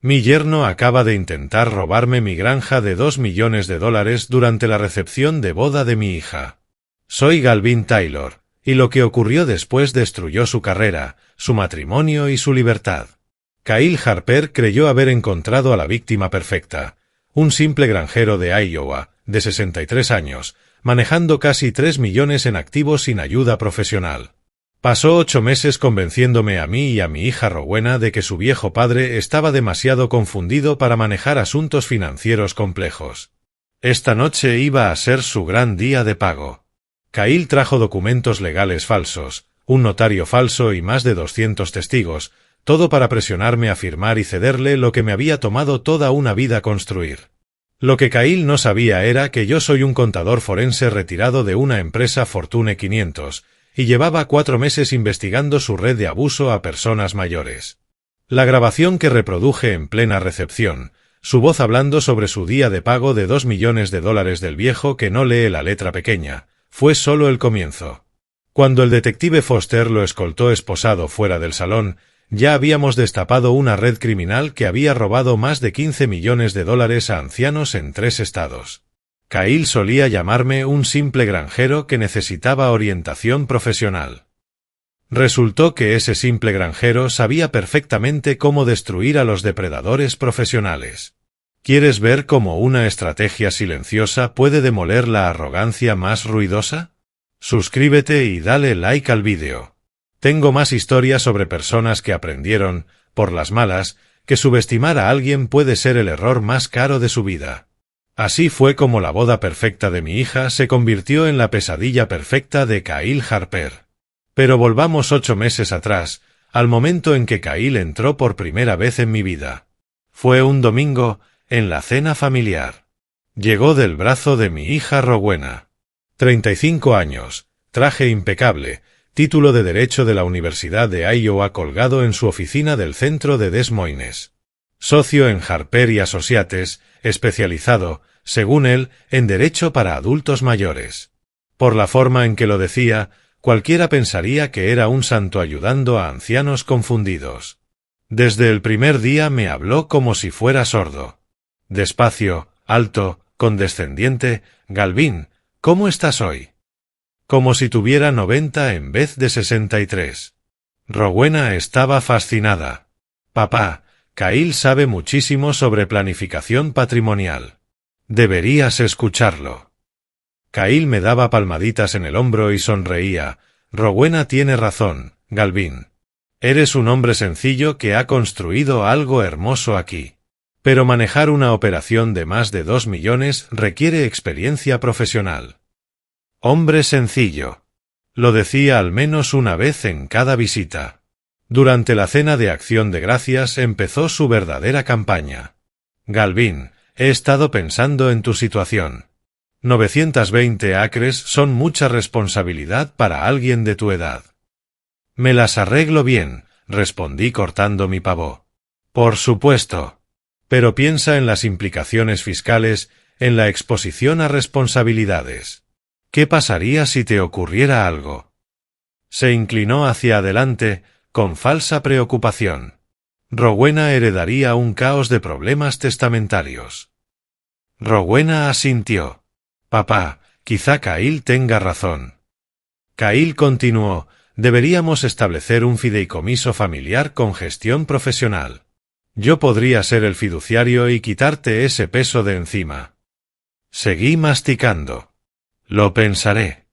Mi yerno acaba de intentar robarme mi granja de $2 millones durante la recepción de boda de mi hija. Soy Galvin Taylor, y lo que ocurrió después destruyó su carrera, su matrimonio y su libertad. Kyle Harper creyó haber encontrado a la víctima perfecta, un simple granjero de Iowa, de 63 años, manejando casi 3 millones en activos sin ayuda profesional. Pasó 8 meses convenciéndome a mí y a mi hija Rowena de que su viejo padre estaba demasiado confundido para manejar asuntos financieros complejos. Esta noche iba a ser su gran día de pago. Kyle trajo documentos legales falsos, un notario falso y más de 200 testigos, todo para presionarme a firmar y cederle lo que me había tomado toda una vida construir. Lo que Kyle no sabía era que yo soy un contador forense retirado de una empresa Fortune 500, y llevaba 4 meses investigando su red de abuso a personas mayores. La grabación que reproduje en plena recepción, su voz hablando sobre su día de pago de $2 millones del viejo que no lee la letra pequeña, fue solo el comienzo. Cuando el detective Foster lo escoltó esposado fuera del salón, ya habíamos destapado una red criminal que había robado más de $15 millones a ancianos en 3 estados. Kyle solía llamarme un simple granjero que necesitaba orientación profesional. Resultó que ese simple granjero sabía perfectamente cómo destruir a los depredadores profesionales. ¿Quieres ver cómo una estrategia silenciosa puede demoler la arrogancia más ruidosa? Suscríbete y dale like al vídeo. Tengo más historias sobre personas que aprendieron, por las malas, que subestimar a alguien puede ser el error más caro de su vida. Así fue como la boda perfecta de mi hija se convirtió en la pesadilla perfecta de Kyle Harper. Pero volvamos 8 meses atrás, al momento en que Kyle entró por primera vez en mi vida. Fue un domingo, en la cena familiar. Llegó del brazo de mi hija Rowena. 35 años, traje impecable, título de Derecho de la Universidad de Iowa colgado en su oficina del centro de Des Moines. Socio en Harper y Associates, especializado, según él, en Derecho para adultos mayores. Por la forma en que lo decía, cualquiera pensaría que era un santo ayudando a ancianos confundidos. Desde el primer día me habló como si fuera sordo. Despacio, alto, condescendiente, Galvin, ¿cómo estás hoy? Como si tuviera 90 en vez de 63. Rowena estaba fascinada. Papá, Kyle sabe muchísimo sobre planificación patrimonial. Deberías escucharlo. Kyle me daba palmaditas en el hombro y sonreía. Rowena tiene razón, Galvin. Eres un hombre sencillo que ha construido algo hermoso aquí. Pero manejar una operación de más de 2 millones requiere experiencia profesional. Hombre sencillo. Lo decía al menos una vez en cada visita. Durante la cena de Acción de Gracias empezó su verdadera campaña. Galvin, he estado pensando en tu situación. 920 acres son mucha responsabilidad para alguien de tu edad. Me las arreglo bien, respondí cortando mi pavo. Por supuesto. Pero piensa en las implicaciones fiscales, en la exposición a responsabilidades. ¿Qué pasaría si te ocurriera algo? Se inclinó hacia adelante, con falsa preocupación. Rowena heredaría un caos de problemas testamentarios. Rowena asintió. Papá, quizá Kyle tenga razón. Kyle continuó, deberíamos establecer un fideicomiso familiar con gestión profesional. Yo podría ser el fiduciario y quitarte ese peso de encima. Seguí masticando. Lo pensaré.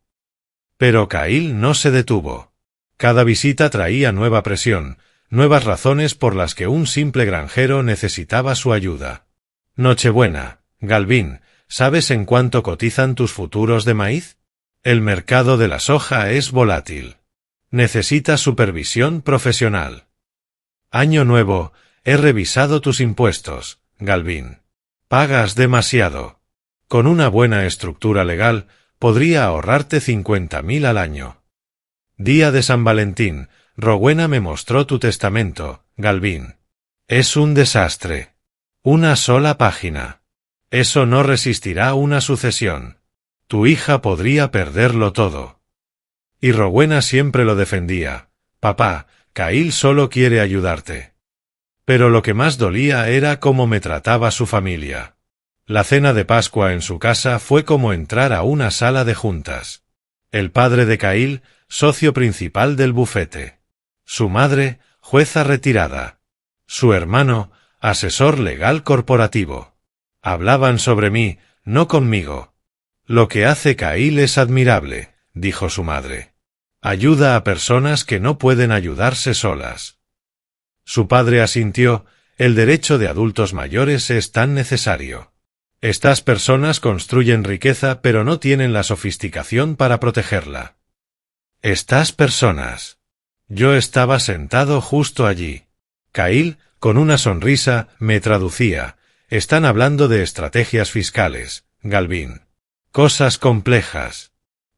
Pero Kyle no se detuvo. Cada visita traía nueva presión, nuevas razones por las que un simple granjero necesitaba su ayuda. Nochebuena, Galvin, ¿sabes en cuánto cotizan tus futuros de maíz? El mercado de la soja es volátil. Necesitas supervisión profesional. Año nuevo, he revisado tus impuestos, Galvin. Pagas demasiado. Con una buena estructura legal, podría ahorrarte 50.000 al año. Día de San Valentín, Rowena me mostró tu testamento, Galvin. Es un desastre. Una sola página. Eso no resistirá una sucesión. Tu hija podría perderlo todo. Y Rowena siempre lo defendía. Papá, Kyle solo quiere ayudarte. Pero lo que más dolía era cómo me trataba su familia. La cena de Pascua en su casa fue como entrar a una sala de juntas. El padre de Kyle, socio principal del bufete. Su madre, jueza retirada. Su hermano, asesor legal corporativo. Hablaban sobre mí, no conmigo. Lo que hace Kyle es admirable, dijo su madre. Ayuda a personas que no pueden ayudarse solas. Su padre asintió, el derecho de adultos mayores es tan necesario. Estas personas construyen riqueza pero no tienen la sofisticación para protegerla. Estas personas. Yo estaba sentado justo allí. Kyle, con una sonrisa, me traducía. Están hablando de estrategias fiscales, Galvin. Cosas complejas.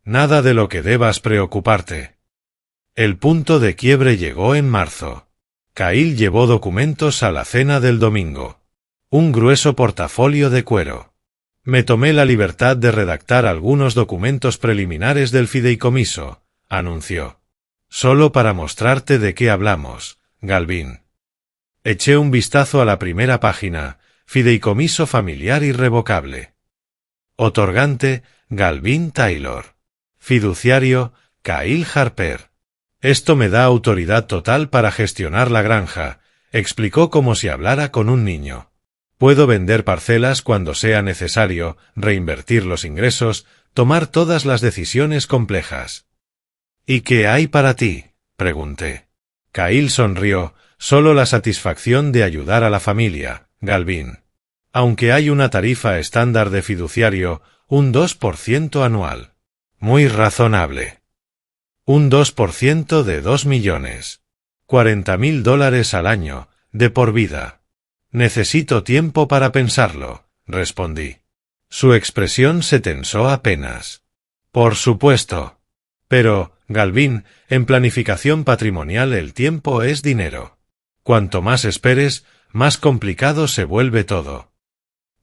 Nada de lo que debas preocuparte. El punto de quiebre llegó en marzo. Kyle llevó documentos a la cena del domingo. Un grueso portafolio de cuero. Me tomé la libertad de redactar algunos documentos preliminares del fideicomiso, anunció. Solo para mostrarte de qué hablamos, Galvin. Eché un vistazo a la primera página, fideicomiso familiar irrevocable. Otorgante, Galvin Taylor. Fiduciario, Kyle Harper. Esto me da autoridad total para gestionar la granja, explicó como si hablara con un niño. Puedo vender parcelas cuando sea necesario, reinvertir los ingresos, tomar todas las decisiones complejas. ¿Y qué hay para ti?, pregunté. Kyle sonrió, solo la satisfacción de ayudar a la familia, Galvin. Aunque hay una tarifa estándar de fiduciario, un 2% anual. Muy razonable. Un 2% de 2 millones. $40,000 al año, de por vida. Necesito tiempo para pensarlo, respondí. Su expresión se tensó apenas. Por supuesto. Pero, Galvin, en planificación patrimonial el tiempo es dinero. Cuanto más esperes, más complicado se vuelve todo.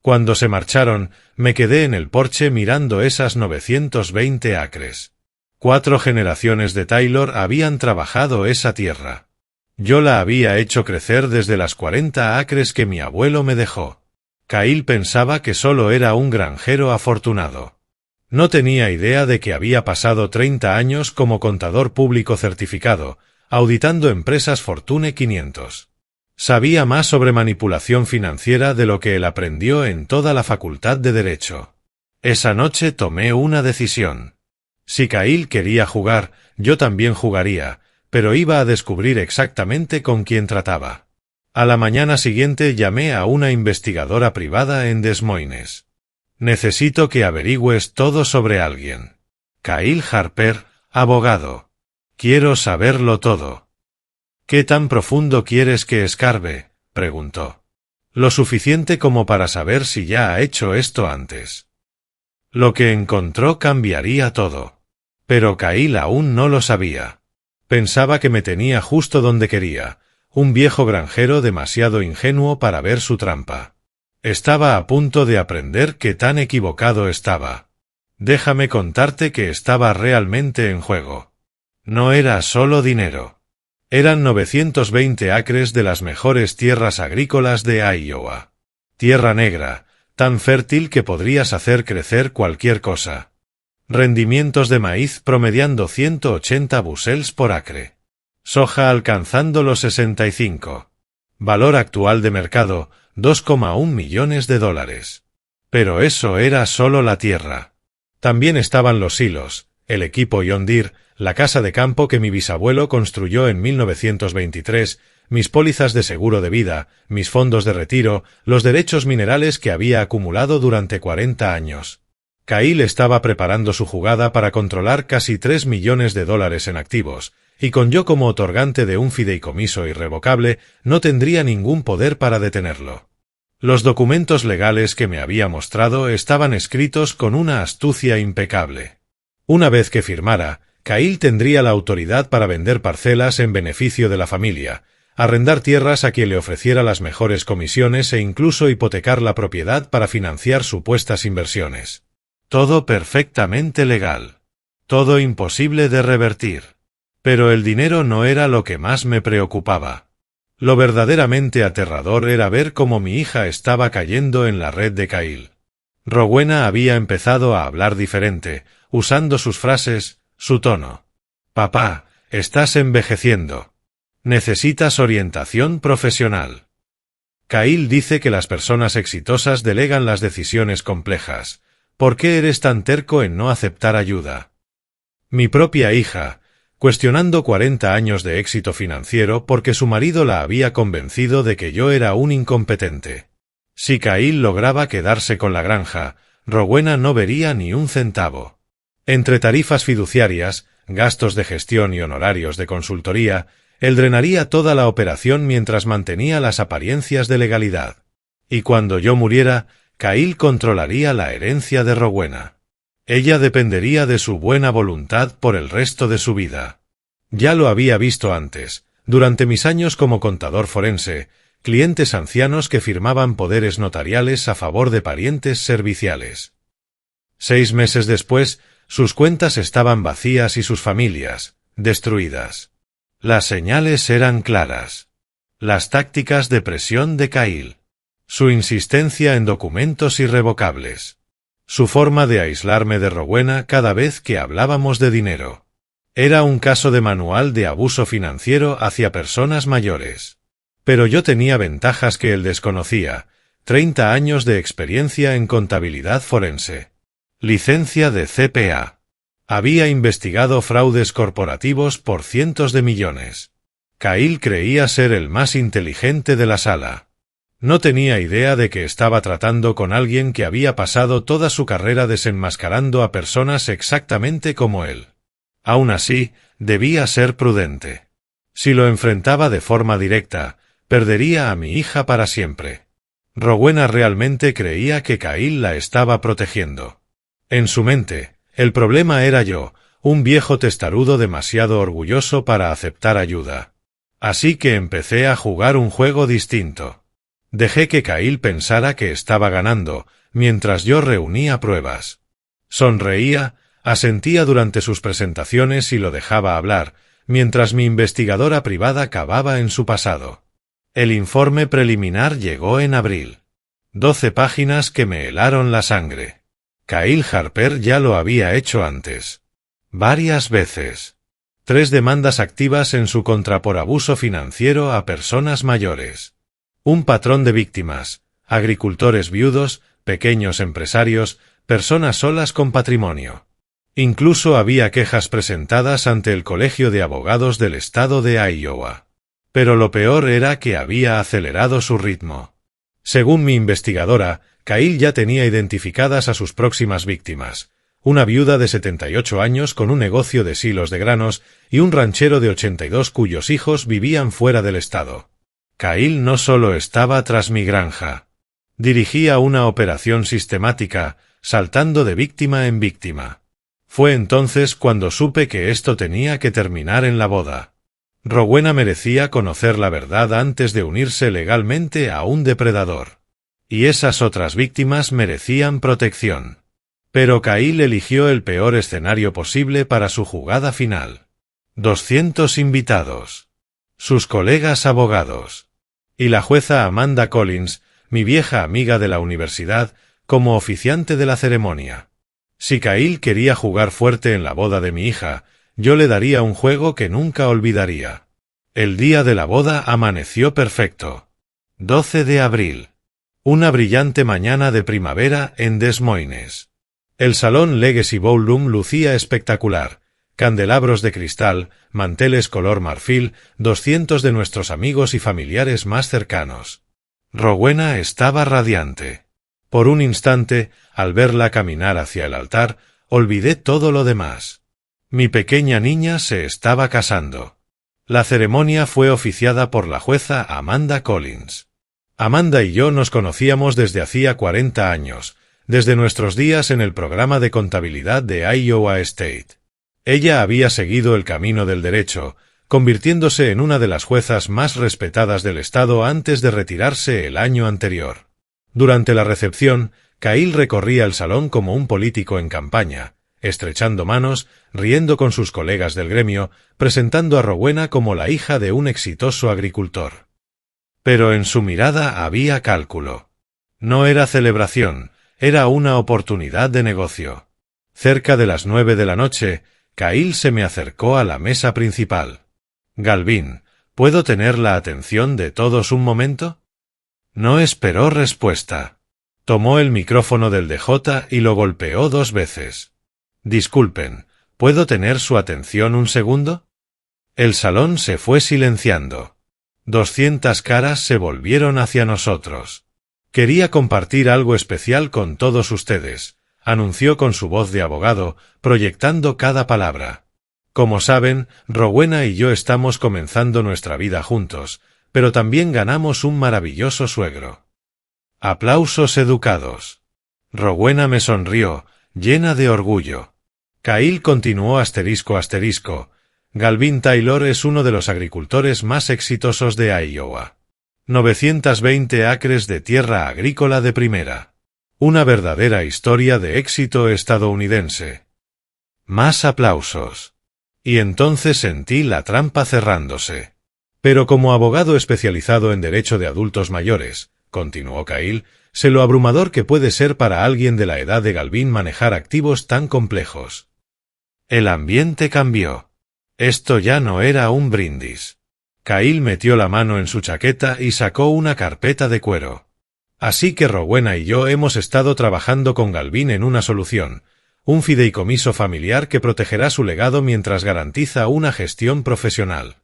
Cuando se marcharon, me quedé en el porche mirando esas 920 acres. 4 generaciones de Taylor habían trabajado esa tierra. Yo la había hecho crecer desde las 40 acres que mi abuelo me dejó. Kyle pensaba que solo era un granjero afortunado. No tenía idea de que había pasado 30 años como contador público certificado, auditando empresas Fortune 500. Sabía más sobre manipulación financiera de lo que él aprendió en toda la facultad de Derecho. Esa noche tomé una decisión. Si Kyle quería jugar, yo también jugaría, pero iba a descubrir exactamente con quién trataba. A la mañana siguiente llamé a una investigadora privada en Des Moines. Necesito que averigües todo sobre alguien. Kyle Harper, abogado. Quiero saberlo todo. ¿Qué tan profundo quieres que escarbe?, preguntó. Lo suficiente como para saber si ya ha hecho esto antes. Lo que encontró cambiaría todo. Pero Kyle aún no lo sabía. Pensaba que me tenía justo donde quería, un viejo granjero demasiado ingenuo para ver su trampa. Estaba a punto de aprender qué tan equivocado estaba. Déjame contarte que estaba realmente en juego. No era solo dinero. Eran 920 acres de las mejores tierras agrícolas de Iowa. Tierra negra, tan fértil que podrías hacer crecer cualquier cosa. Rendimientos de maíz promediando 180 bushels por acre. Soja alcanzando los 65. Valor actual de mercado, $2,1 millones. Pero eso era solo la tierra. También estaban los silos, el equipo John Deere, la casa de campo que mi bisabuelo construyó en 1923, mis pólizas de seguro de vida, mis fondos de retiro, los derechos minerales que había acumulado durante 40 años. Kyle estaba preparando su jugada para controlar casi $3 millones en activos, y con yo como otorgante de un fideicomiso irrevocable, no tendría ningún poder para detenerlo. Los documentos legales que me había mostrado estaban escritos con una astucia impecable. Una vez que firmara, Kyle tendría la autoridad para vender parcelas en beneficio de la familia, arrendar tierras a quien le ofreciera las mejores comisiones e incluso hipotecar la propiedad para financiar supuestas inversiones. Todo perfectamente legal. Todo imposible de revertir. Pero el dinero no era lo que más me preocupaba. Lo verdaderamente aterrador era ver cómo mi hija estaba cayendo en la red de Kyle. Rowena había empezado a hablar diferente, usando sus frases, su tono. «Papá, estás envejeciendo. Necesitas orientación profesional». Kyle dice que las personas exitosas delegan las decisiones complejas. ¿Por qué eres tan terco en no aceptar ayuda? Mi propia hija, cuestionando 40 años de éxito financiero porque su marido la había convencido de que yo era un incompetente. Si Kyle lograba quedarse con la granja, Rowena no vería ni un centavo. Entre tarifas fiduciarias, gastos de gestión y honorarios de consultoría, él drenaría toda la operación mientras mantenía las apariencias de legalidad. Y cuando yo muriera, Kyle controlaría la herencia de Rowena. Ella dependería de su buena voluntad por el resto de su vida. Ya lo había visto antes, durante mis años como contador forense, clientes ancianos que firmaban poderes notariales a favor de parientes serviciales. 6 meses después, sus cuentas estaban vacías y sus familias, destruidas. Las señales eran claras. Las tácticas de presión de Kyle. Su insistencia en documentos irrevocables. Su forma de aislarme de Rowena cada vez que hablábamos de dinero. Era un caso de manual de abuso financiero hacia personas mayores. Pero yo tenía ventajas que él desconocía: 30 años de experiencia en contabilidad forense. Licencia de CPA. Había investigado fraudes corporativos por cientos de millones. Kyle creía ser el más inteligente de la sala. No tenía idea de que estaba tratando con alguien que había pasado toda su carrera desenmascarando a personas exactamente como él. Aún así, debía ser prudente. Si lo enfrentaba de forma directa, perdería a mi hija para siempre. Rowena realmente creía que Kyle la estaba protegiendo. En su mente, el problema era yo, un viejo testarudo demasiado orgulloso para aceptar ayuda. Así que empecé a jugar un juego distinto. Dejé que Kyle pensara que estaba ganando, mientras yo reunía pruebas. Sonreía, asentía durante sus presentaciones y lo dejaba hablar, mientras mi investigadora privada cavaba en su pasado. El informe preliminar llegó en abril. 12 páginas que me helaron la sangre. Kyle Harper ya lo había hecho antes. Varias veces. 3 demandas activas en su contra por abuso financiero a personas mayores. Un patrón de víctimas: agricultores viudos, pequeños empresarios, personas solas con patrimonio. Incluso había quejas presentadas ante el Colegio de Abogados del Estado de Iowa. Pero lo peor era que había acelerado su ritmo. Según mi investigadora, Kyle ya tenía identificadas a sus próximas víctimas: una viuda de 78 años con un negocio de silos de granos y un ranchero de 82 cuyos hijos vivían fuera del estado. Kyle no solo estaba tras mi granja. Dirigía una operación sistemática, saltando de víctima en víctima. Fue entonces cuando supe que esto tenía que terminar en la boda. Rowena merecía conocer la verdad antes de unirse legalmente a un depredador. Y esas otras víctimas merecían protección. Pero Kyle eligió el peor escenario posible para su jugada final. 200 invitados. Sus colegas abogados. Y la jueza Amanda Collins, mi vieja amiga de la universidad, como oficiante de la ceremonia. Si Kyle quería jugar fuerte en la boda de mi hija, yo le daría un juego que nunca olvidaría. El día de la boda amaneció perfecto. 12 de abril. Una brillante mañana de primavera en Des Moines. El salón Legacy Ballroom lucía espectacular. Candelabros de cristal, manteles color marfil, 200 de nuestros amigos y familiares más cercanos. Rowena estaba radiante. Por un instante, al verla caminar hacia el altar, olvidé todo lo demás. Mi pequeña niña se estaba casando. La ceremonia fue oficiada por la jueza Amanda Collins. Amanda y yo nos conocíamos desde hacía 40 años, desde nuestros días en el programa de contabilidad de Iowa State. Ella había seguido el camino del derecho, convirtiéndose en una de las juezas más respetadas del estado antes de retirarse el año anterior. Durante la recepción, Kyle recorría el salón como un político en campaña, estrechando manos, riendo con sus colegas del gremio, presentando a Rowena como la hija de un exitoso agricultor. Pero en su mirada había cálculo. No era celebración, era una oportunidad de negocio. Cerca de las 9 de la noche, Kyle se me acercó a la mesa principal. «Galvin, ¿puedo tener la atención de todos un momento?» No esperó respuesta. Tomó el micrófono del DJ y lo golpeó 2 veces. «Disculpen, ¿puedo tener su atención un segundo?» El salón se fue silenciando. 200 caras se volvieron hacia nosotros. «Quería compartir algo especial con todos ustedes», anunció con su voz de abogado, proyectando cada palabra. «Como saben, Rowena y yo estamos comenzando nuestra vida juntos, pero también ganamos un maravilloso suegro». Aplausos educados. Rowena me sonrió, llena de orgullo. Kyle continuó ***. Galvin Taylor es uno de los agricultores más exitosos de Iowa. 920 acres de tierra agrícola de primera. Una verdadera historia de éxito estadounidense. Más aplausos. Y entonces sentí la trampa cerrándose. Pero como abogado especializado en derecho de adultos mayores, continuó Kyle, sé lo abrumador que puede ser para alguien de la edad de Galvin manejar activos tan complejos. El ambiente cambió. Esto ya no era un brindis. Kyle metió la mano en su chaqueta y sacó una carpeta de cuero. Así que Rowena y yo hemos estado trabajando con Galvin en una solución, un fideicomiso familiar que protegerá su legado mientras garantiza una gestión profesional.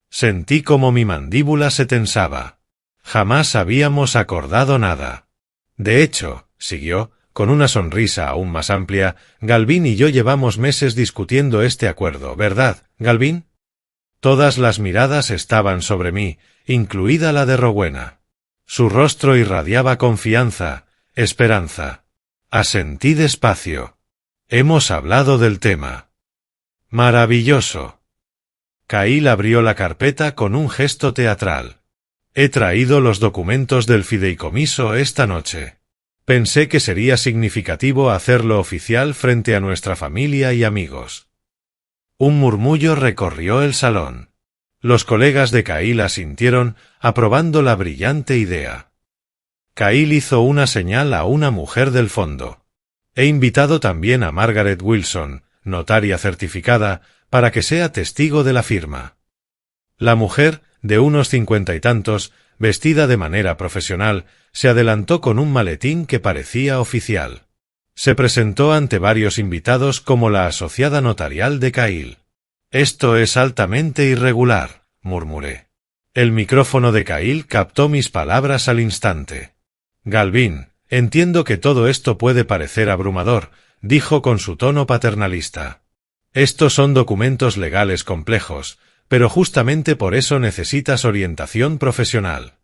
Sentí como mi mandíbula se tensaba. Jamás habíamos acordado nada. De hecho, siguió, con una sonrisa aún más amplia, Galvin y yo llevamos meses discutiendo este acuerdo, ¿verdad, Galvin? Todas las miradas estaban sobre mí, incluida la de Rowena. Su rostro irradiaba confianza, esperanza. Asentí despacio. Hemos hablado del tema. Maravilloso. Kyle abrió la carpeta con un gesto teatral. He traído los documentos del fideicomiso esta noche. Pensé que sería significativo hacerlo oficial frente a nuestra familia y amigos. Un murmullo recorrió el salón. Los colegas de Kyle asintieron, aprobando la brillante idea. Kyle hizo una señal a una mujer del fondo. He invitado también a Margaret Wilson, notaria certificada, para que sea testigo de la firma. La mujer, de unos 50 y tantos, vestida de manera profesional, se adelantó con un maletín que parecía oficial. Se presentó ante varios invitados como la asociada notarial de Kyle. «Esto es altamente irregular», murmuré. El micrófono de Kyle captó mis palabras al instante. «Galvin, entiendo que todo esto puede parecer abrumador», dijo con su tono paternalista. «Estos son documentos legales complejos, pero justamente por eso necesitas orientación profesional».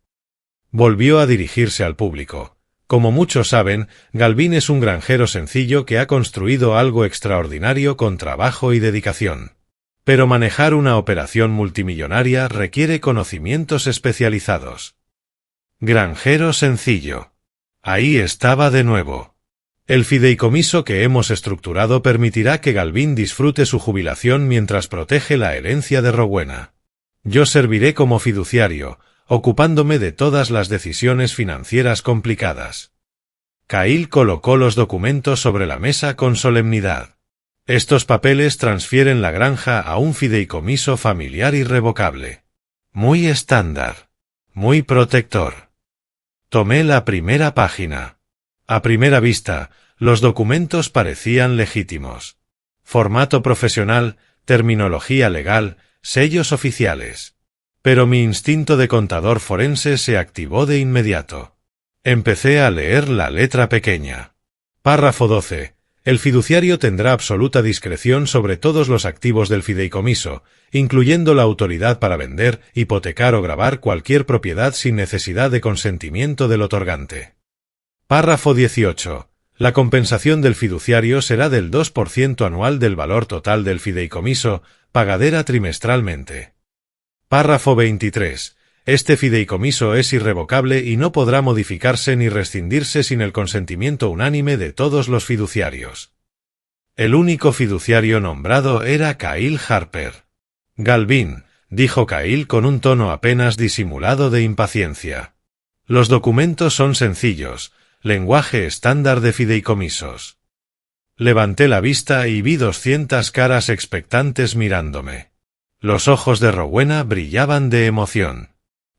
Volvió a dirigirse al público. Como muchos saben, Galvin es un granjero sencillo que ha construido algo extraordinario con trabajo y dedicación. Pero manejar una operación multimillonaria requiere conocimientos especializados. Granjero sencillo. Ahí estaba de nuevo. El fideicomiso que hemos estructurado permitirá que Galvin disfrute su jubilación mientras protege la herencia de Rowena. Yo serviré como fiduciario, ocupándome de todas las decisiones financieras complicadas. Kyle colocó los documentos sobre la mesa con solemnidad. Estos papeles transfieren la granja a un fideicomiso familiar irrevocable. Muy estándar. Muy protector. Tomé la primera página. A primera vista, los documentos parecían legítimos. Formato profesional, terminología legal, sellos oficiales. Pero mi instinto de contador forense se activó de inmediato. Empecé a leer la letra pequeña. Párrafo 12. El fiduciario tendrá absoluta discreción sobre todos los activos del fideicomiso, incluyendo la autoridad para vender, hipotecar o gravar cualquier propiedad sin necesidad de consentimiento del otorgante. Párrafo 18. La compensación del fiduciario será del 2% anual del valor total del fideicomiso, pagadera trimestralmente. Párrafo 23. Este fideicomiso es irrevocable y no podrá modificarse ni rescindirse sin el consentimiento unánime de todos los fiduciarios. El único fiduciario nombrado era Kyle Harper. Galvin, dijo Cahill con un tono apenas disimulado de impaciencia. Los documentos son sencillos, lenguaje estándar de fideicomisos. Levanté la vista y vi 200 caras expectantes mirándome. Los ojos de Rowena brillaban de emoción.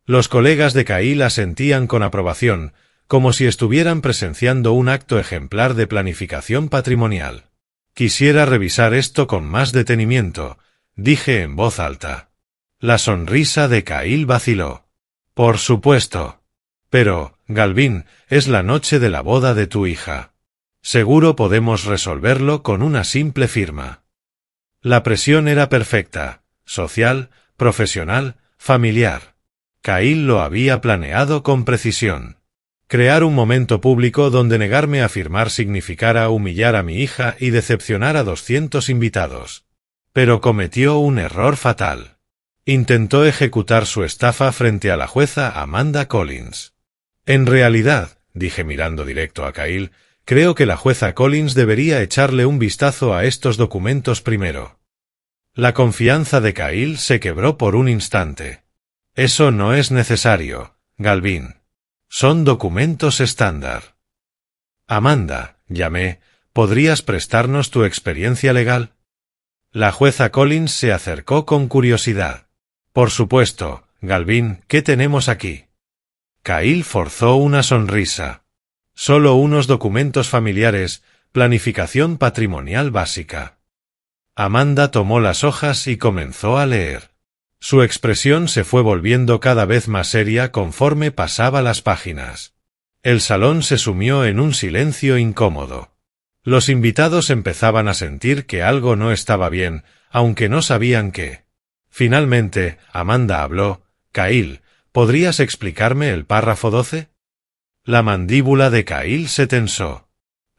Los colegas de Cahill asentían con aprobación, como si estuvieran presenciando un acto ejemplar de planificación patrimonial. Quisiera revisar esto con más detenimiento, dije en voz alta. La sonrisa de Cahill vaciló. Por supuesto. Pero, Galvin, es la noche de la boda de tu hija. Seguro podemos resolverlo con una simple firma. La presión era perfecta, social, profesional, familiar. Cahill lo había planeado con precisión. Crear un momento público donde negarme a firmar significara humillar a mi hija y decepcionar a 200 invitados. Pero cometió un error fatal. Intentó ejecutar su estafa frente a la jueza Amanda Collins. En realidad, dije mirando directo a Cahill, creo que la jueza Collins debería echarle un vistazo a estos documentos primero. La confianza de Cahill se quebró por un instante. Eso no es necesario, Galvin. Son documentos estándar. Amanda, llamé, ¿podrías prestarnos tu experiencia legal? La jueza Collins se acercó con curiosidad. Por supuesto, Galvin, ¿qué tenemos aquí? Cahill forzó una sonrisa. Solo unos documentos familiares, planificación patrimonial básica. Amanda tomó las hojas y comenzó a leer. Su expresión se fue volviendo cada vez más seria conforme pasaba las páginas. El salón se sumió en un silencio incómodo. Los invitados empezaban a sentir que algo no estaba bien, aunque no sabían qué. Finalmente, Amanda habló. Cahill, ¿podrías explicarme el párrafo 12? La mandíbula de Cahill se tensó.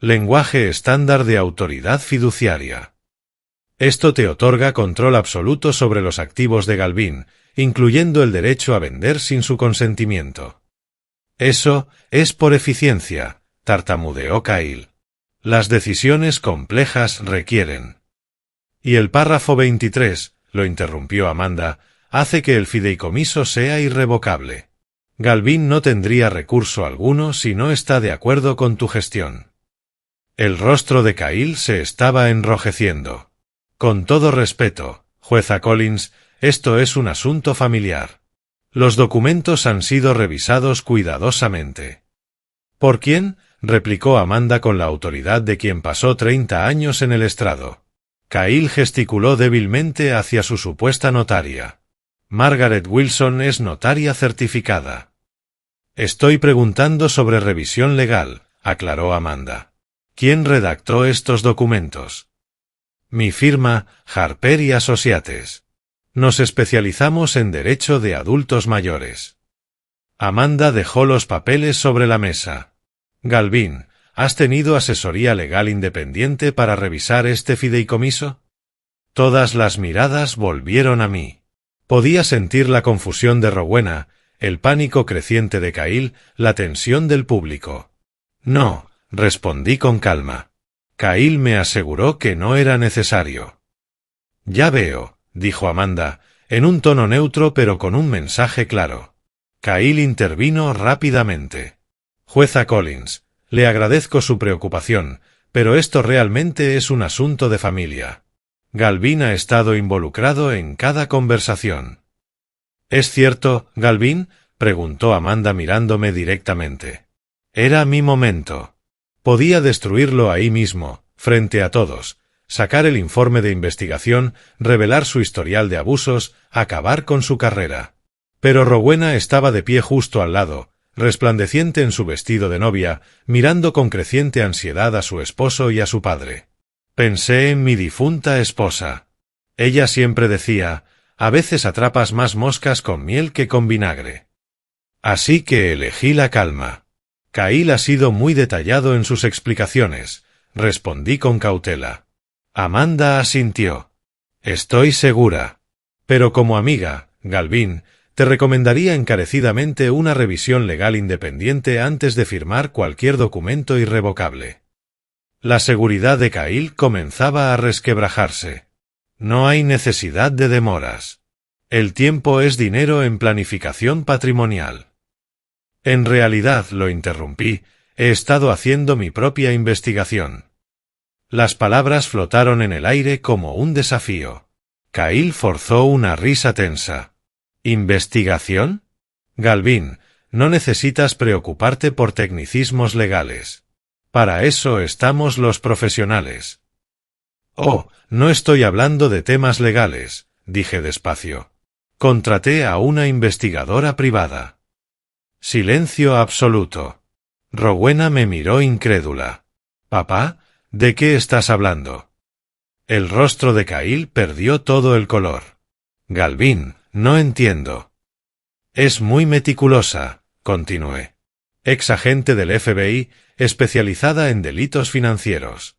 Lenguaje estándar de autoridad fiduciaria. Esto te otorga control absoluto sobre los activos de Galvin, incluyendo el derecho a vender sin su consentimiento. Eso es por eficiencia, tartamudeó Cahill. Las decisiones complejas requieren. Y el párrafo 23, lo interrumpió Amanda, hace que el fideicomiso sea irrevocable. Galvin no tendría recurso alguno si no está de acuerdo con tu gestión. El rostro de Cahill se estaba enrojeciendo. Con todo respeto, jueza Collins, esto es un asunto familiar. Los documentos han sido revisados cuidadosamente. ¿Por quién? Replicó Amanda con la autoridad de quien pasó 30 años en el estrado. Cahill gesticuló débilmente hacia su supuesta notaria. Margaret Wilson es notaria certificada. Estoy preguntando sobre revisión legal, aclaró Amanda. ¿Quién redactó estos documentos? Mi firma, Harper y Associates. Nos especializamos en derecho de adultos mayores. Amanda dejó los papeles sobre la mesa. Galvin, ¿has tenido asesoría legal independiente para revisar este fideicomiso? Todas las miradas volvieron a mí. Podía sentir la confusión de Rowena, el pánico creciente de Cahill, la tensión del público. No, respondí con calma. Cahill me aseguró que no era necesario. Ya veo, dijo Amanda, en un tono neutro pero con un mensaje claro. Cahill intervino rápidamente. Jueza Collins, le agradezco su preocupación, pero esto realmente es un asunto de familia. Galvin ha estado involucrado en cada conversación. ¿Es cierto, Galvin? Preguntó Amanda mirándome directamente. Era mi momento. Podía destruirlo ahí mismo, frente a todos, sacar el informe de investigación, revelar su historial de abusos, acabar con su carrera. Pero Rowena estaba de pie justo al lado, resplandeciente en su vestido de novia, mirando con creciente ansiedad a su esposo y a su padre. Pensé en mi difunta esposa. Ella siempre decía, a veces atrapas más moscas con miel que con vinagre. Así que elegí la calma. Cahill ha sido muy detallado en sus explicaciones, respondí con cautela. Amanda asintió. Estoy segura. Pero como amiga, Galvin, te recomendaría encarecidamente una revisión legal independiente antes de firmar cualquier documento irrevocable. La seguridad de Cahill comenzaba a resquebrajarse. No hay necesidad de demoras. El tiempo es dinero en planificación patrimonial. En realidad, lo interrumpí, he estado haciendo mi propia investigación. Las palabras flotaron en el aire como un desafío. Kyle forzó una risa tensa. ¿Investigación? Galvin, no necesitas preocuparte por tecnicismos legales. Para eso estamos los profesionales. Oh, no estoy hablando de temas legales, dije despacio. Contraté a una investigadora privada. Silencio absoluto. Rowena me miró incrédula. «Papá, ¿de qué estás hablando?» El rostro de Kyle perdió todo el color. «Galvin, no entiendo». «Es muy meticulosa», continué. «Ex agente del FBI, especializada en delitos financieros».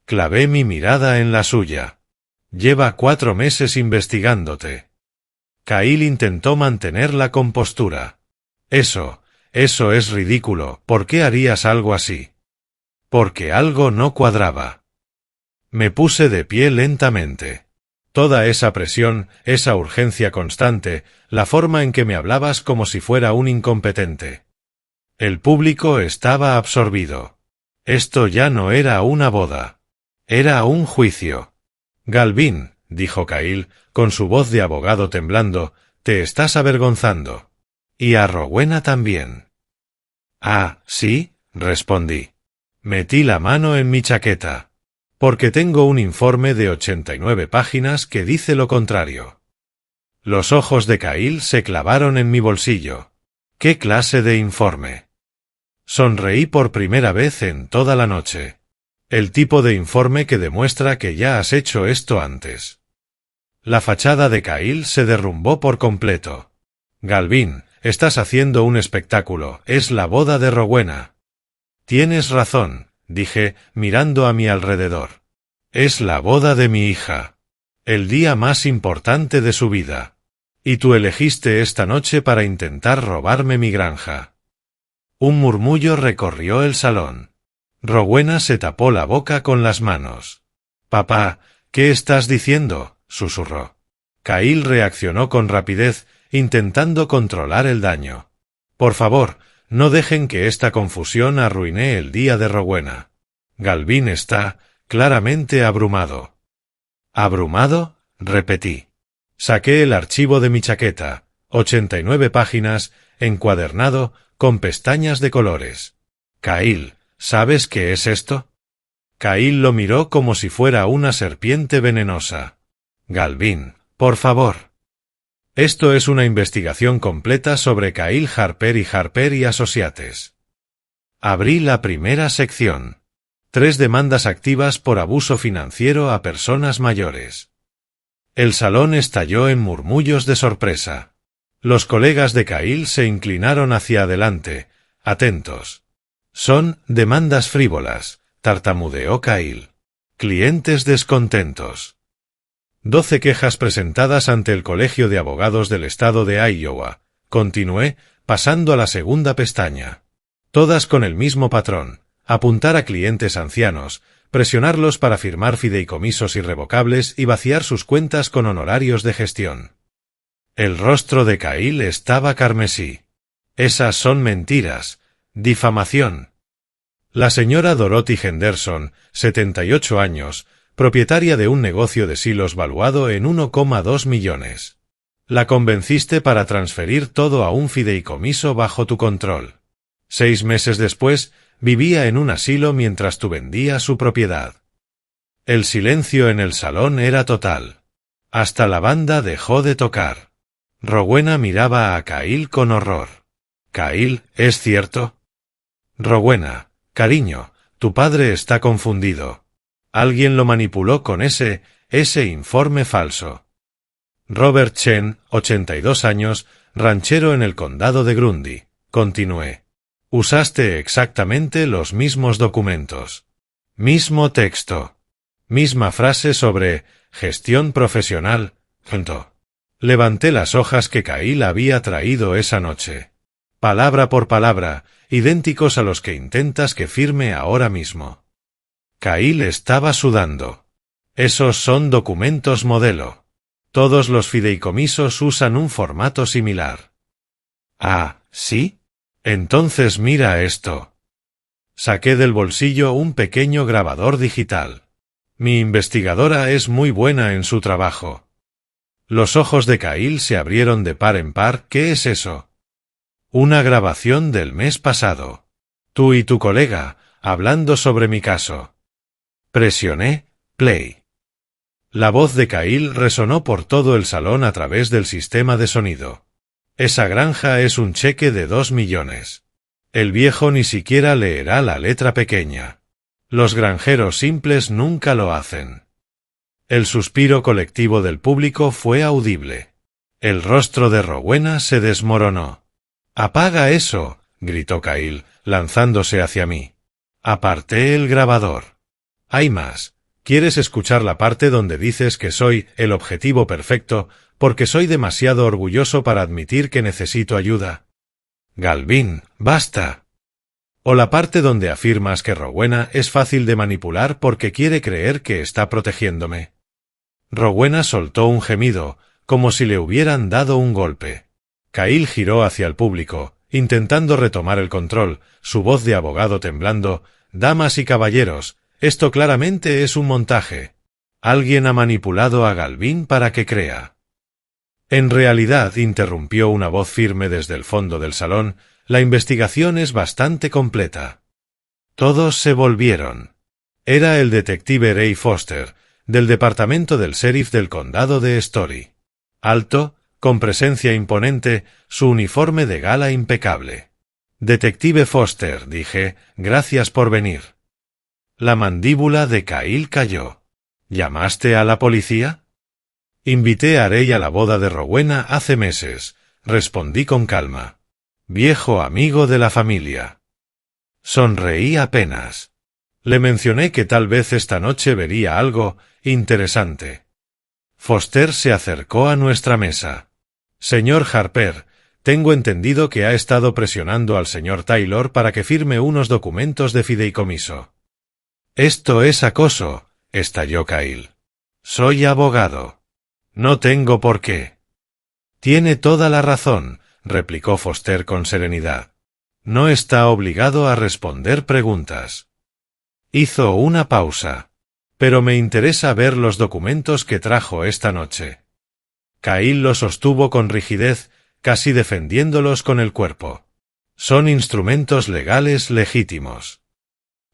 Clavé mi mirada en la suya. «Lleva 4 meses investigándote». Kyle intentó mantener la compostura. Eso es ridículo. ¿Por qué harías algo así? Porque algo no cuadraba. Me puse de pie lentamente. Toda esa presión, esa urgencia constante, la forma en que me hablabas como si fuera un incompetente. El público estaba absorbido. Esto ya no era una boda. Era un juicio. «Galvin», dijo Kyle, con su voz de abogado temblando, «te estás avergonzando. Y a Rowena también». «Ah, ¿sí?», respondí. Metí la mano en mi chaqueta. «Porque tengo un informe de 89 páginas que dice lo contrario». Los ojos de Kyle se clavaron en mi bolsillo. «¿Qué clase de informe?» Sonreí por primera vez en toda la noche. «El tipo de informe que demuestra que ya has hecho esto antes». La fachada de Kyle se derrumbó por completo. «Galvin, estás haciendo un espectáculo, es la boda de Rowena». «Tienes razón», dije, mirando a mi alrededor. «Es la boda de mi hija. El día más importante de su vida. Y tú elegiste esta noche para intentar robarme mi granja». Un murmullo recorrió el salón. Rowena se tapó la boca con las manos. «Papá, ¿qué estás diciendo?», susurró. Kyle reaccionó con rapidez, intentando controlar el daño. «Por favor, no dejen que esta confusión arruine el día de Rowena. Galvin está claramente abrumado». «¿Abrumado?», repetí. Saqué el archivo de mi chaqueta, 89 páginas, encuadernado, con pestañas de colores. «Kyle, ¿sabes qué es esto?» Kyle lo miró como si fuera una serpiente venenosa. «Galvin, por favor». «Esto es una investigación completa sobre Kyle Harper y Associates». Abrí la primera sección. 3 demandas activas por abuso financiero a personas mayores. El salón estalló en murmullos de sorpresa. Los colegas de Kyle se inclinaron hacia adelante, atentos. «Son demandas frívolas», tartamudeó Kyle. «Clientes descontentos». 12 quejas presentadas ante el Colegio de Abogados del Estado de Iowa. Continué, pasando a la segunda pestaña. Todas con el mismo patrón: apuntar a clientes ancianos, presionarlos para firmar fideicomisos irrevocables y vaciar sus cuentas con honorarios de gestión. El rostro de Kyle estaba carmesí. «Esas son mentiras. Difamación». La señora Dorothy Henderson, 78 años, propietaria de un negocio de silos valuado en 1,2 millones. La convenciste para transferir todo a un fideicomiso bajo tu control. 6 meses después, vivía en un asilo mientras tú vendías su propiedad. El silencio en el salón era total. Hasta la banda dejó de tocar. Rowena miraba a Kyle con horror. «Kyle, ¿es cierto?» «Rowena, cariño, tu padre está confundido. Alguien lo manipuló con ese informe falso». Robert Chen, 82 años, ranchero en el condado de Grundy. Continué. «Usaste exactamente los mismos documentos. Mismo texto. Misma frase sobre gestión profesional». Levanté las hojas que Kyle había traído esa noche. Palabra por palabra, idénticos a los que intentas que firme ahora mismo. Kyle estaba sudando. «Esos son documentos modelo». Todos los fideicomisos usan un formato similar. Ah, ¿sí? Entonces mira esto. Saqué del bolsillo un pequeño grabador digital. Mi investigadora es muy buena en su trabajo. Los ojos de Kyle se abrieron de par en par. ¿Qué es eso? Una grabación del mes pasado. Tú y tu colega, hablando sobre mi caso. Presioné play. La voz de Kyle resonó por todo el salón a través del sistema de sonido. Esa granja es un cheque de 2 millones. El viejo ni siquiera leerá la letra pequeña. Los granjeros simples nunca lo hacen. El suspiro colectivo del público fue audible. El rostro de Rowena se desmoronó. «¡Apaga eso!», gritó Kyle, lanzándose hacia mí. Aparté el grabador. «Hay más. ¿Quieres escuchar la parte donde dices que soy el objetivo perfecto porque soy demasiado orgulloso para admitir que necesito ayuda?» «Galvin, basta». «O la parte donde afirmas que Rowena es fácil de manipular porque quiere creer que está protegiéndome». Rowena soltó un gemido, como si le hubieran dado un golpe. Kyle giró hacia el público, intentando retomar el control, su voz de abogado temblando. «Damas y caballeros, esto claramente es un montaje. Alguien ha manipulado a Galvin para que crea». «En realidad», interrumpió una voz firme desde el fondo del salón, «la investigación es bastante completa». Todos se volvieron. Era el detective Ray Foster, del departamento del sheriff del condado de Story. Alto, con presencia imponente, su uniforme de gala impecable. «Detective Foster», dije, «gracias por venir». La mandíbula de Kyle cayó. «¿Llamaste a la policía?» «Invité a Ray a la boda de Rowena hace meses», respondí con calma. «Viejo amigo de la familia». Sonreí apenas. Le mencioné que tal vez esta noche vería algo interesante. Foster se acercó a nuestra mesa. «Señor Harper, tengo entendido que ha estado presionando al señor Taylor para que firme unos documentos de fideicomiso». «Esto es acoso», estalló Kyle. «Soy abogado. No tengo por qué». «Tiene toda la razón», replicó Foster con serenidad. «No está obligado a responder preguntas». Hizo una pausa. «Pero me interesa ver los documentos que trajo esta noche». Kyle los sostuvo con rigidez, casi defendiéndolos con el cuerpo. «Son instrumentos legales legítimos».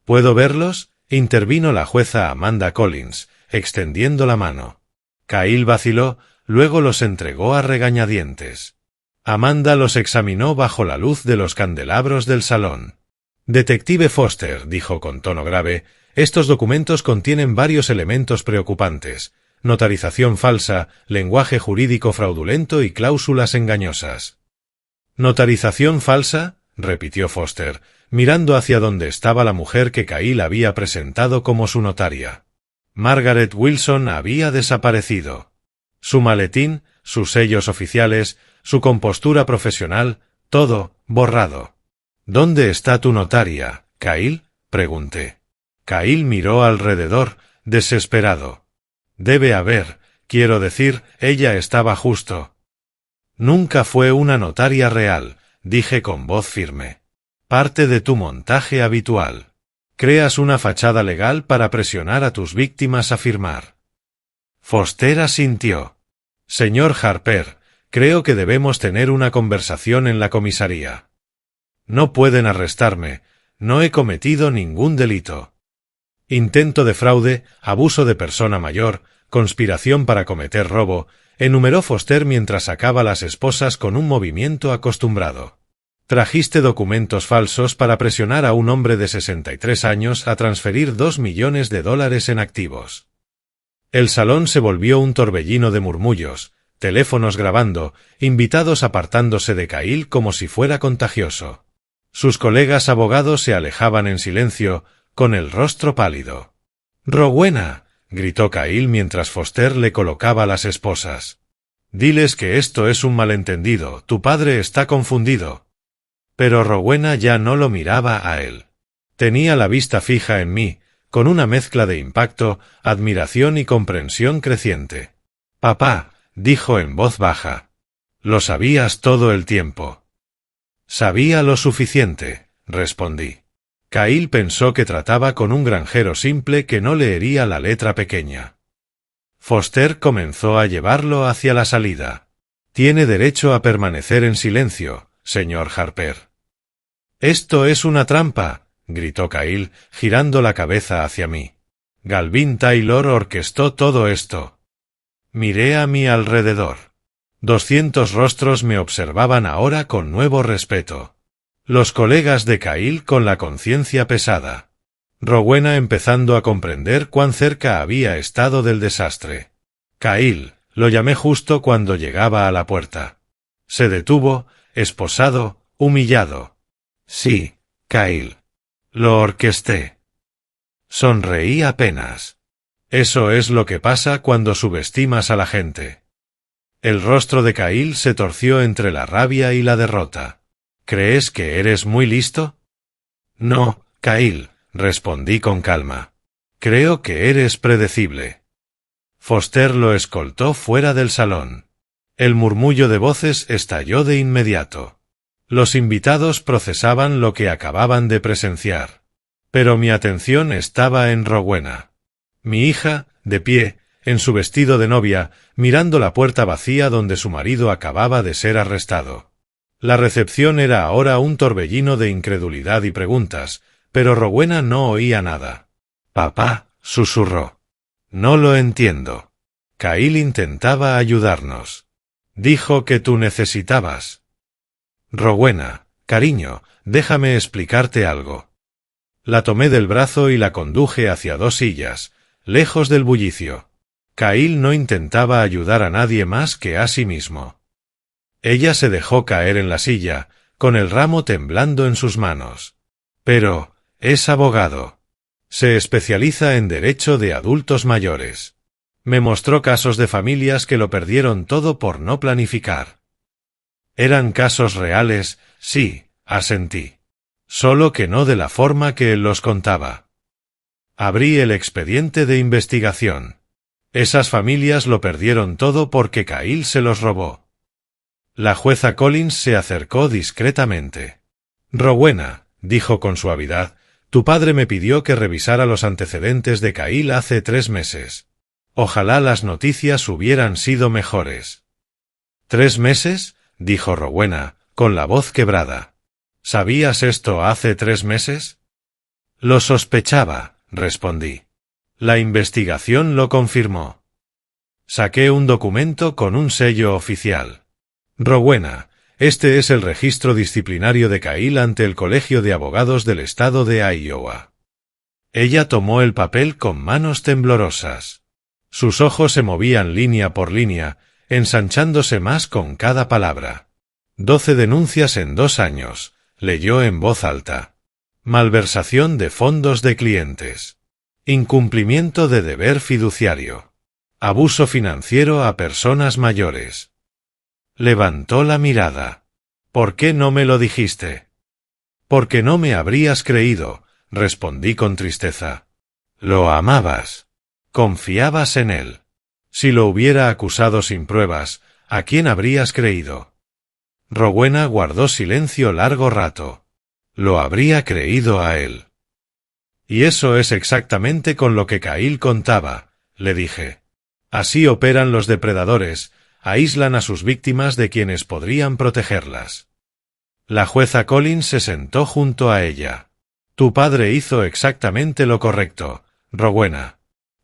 «¿Puedo verlos?», intervino la jueza Amanda Collins, extendiendo la mano. Kyle vaciló, luego los entregó a regañadientes. Amanda los examinó bajo la luz de los candelabros del salón. «Detective Foster», dijo con tono grave, «estos documentos contienen varios elementos preocupantes: notarización falsa, lenguaje jurídico fraudulento y cláusulas engañosas». «¿Notarización falsa?», repitió Foster, mirando hacia donde estaba la mujer que Kyle había presentado como su notaria. Margaret Wilson había desaparecido. Su maletín, sus sellos oficiales, su compostura profesional, todo borrado. «¿Dónde está tu notaria, Kyle?», pregunté. Kyle miró alrededor, desesperado. «Debe haber, quiero decir, ella estaba justo». «Nunca fue una notaria real», dije con voz firme. «Parte de tu montaje habitual. Creas una fachada legal para presionar a tus víctimas a firmar». Foster asintió. «Señor Harper, creo que debemos tener una conversación en la comisaría». «No pueden arrestarme, no he cometido ningún delito». «Intento de fraude, abuso de persona mayor, conspiración para cometer robo», enumeró Foster mientras sacaba las esposas con un movimiento acostumbrado. «Trajiste documentos falsos para presionar a un hombre de 63 años a transferir 2 millones de dólares en activos». El salón se volvió un torbellino de murmullos, teléfonos grabando, invitados apartándose de Kyle como si fuera contagioso. Sus colegas abogados se alejaban en silencio, con el rostro pálido. «Rowena», gritó Kyle mientras Foster le colocaba las esposas. «Diles que esto es un malentendido, tu padre está confundido». Pero Rowena ya no lo miraba a él. Tenía la vista fija en mí, con una mezcla de impacto, admiración y comprensión creciente. «Papá», dijo en voz baja. Lo sabías todo el tiempo. Sabía lo suficiente, respondí. Kyle pensó que trataba con un granjero simple que no leería la letra pequeña. Foster comenzó a llevarlo hacia la salida. Tiene derecho a permanecer en silencio, señor Harper. Esto es una trampa, gritó Kyle, girando la cabeza hacia mí. Galvin Taylor orquestó todo esto. Miré a mi alrededor. 200 rostros me observaban ahora con nuevo respeto. Los colegas de Kyle con la conciencia pesada. Rowena empezando a comprender cuán cerca había estado del desastre. Kyle, lo llamé justo cuando llegaba a la puerta. Se detuvo, esposado, humillado. Sí, Kyle. Lo orquesté. Sonreí apenas. Eso es lo que pasa cuando subestimas a la gente. El rostro de Kyle se torció entre la rabia y la derrota. ¿Crees que eres muy listo? No, Kyle, respondí con calma. Creo que eres predecible. Foster lo escoltó fuera del salón. El murmullo de voces estalló de inmediato. Los invitados procesaban lo que acababan de presenciar. Pero mi atención estaba en Rowena. Mi hija, de pie, en su vestido de novia, mirando la puerta vacía donde su marido acababa de ser arrestado. La recepción era ahora un torbellino de incredulidad y preguntas, pero Rowena no oía nada. «Papá», susurró. «No lo entiendo». Kyle intentaba ayudarnos. Dijo que tú necesitabas. «Rowena, cariño, déjame explicarte algo». La tomé del brazo y la conduje hacia 2 sillas, lejos del bullicio. Kyle no intentaba ayudar a nadie más que a sí mismo. Ella se dejó caer en la silla, con el ramo temblando en sus manos. Pero, es abogado. Se especializa en derecho de adultos mayores. Me mostró casos de familias que lo perdieron todo por no planificar. Eran casos reales, sí, asentí. Solo que no de la forma que él los contaba. Abrí el expediente de investigación. Esas familias lo perdieron todo porque Kyle se los robó. La jueza Collins se acercó discretamente. «Rowena», dijo con suavidad, «tu padre me pidió que revisara los antecedentes de Kyle hace 3 meses. Ojalá las noticias hubieran sido mejores». «¿3 meses?» dijo Rowena, con la voz quebrada. «¿Sabías esto hace 3 meses?» «Lo sospechaba», respondí. La investigación lo confirmó. Saqué un documento con un sello oficial. «Rowena, este es el registro disciplinario de Kyle ante el Colegio de Abogados del Estado de Iowa». Ella tomó el papel con manos temblorosas. Sus ojos se movían línea por línea, ensanchándose más con cada palabra. 12 denuncias en 2 años, leyó en voz alta. Malversación de fondos de clientes. Incumplimiento de deber fiduciario. Abuso financiero a personas mayores. Levantó la mirada. «¿Por qué no me lo dijiste?» «Porque no me habrías creído», respondí con tristeza. «Lo amabas. Confiabas en él. Si lo hubiera acusado sin pruebas, ¿a quién habrías creído?» Rowena guardó silencio largo rato. Lo habría creído a él. «Y eso es exactamente con lo que Kyle contaba», le dije. «Así operan los depredadores, aíslan a sus víctimas de quienes podrían protegerlas». La jueza Collins se sentó junto a ella. «Tu padre hizo exactamente lo correcto, Rowena.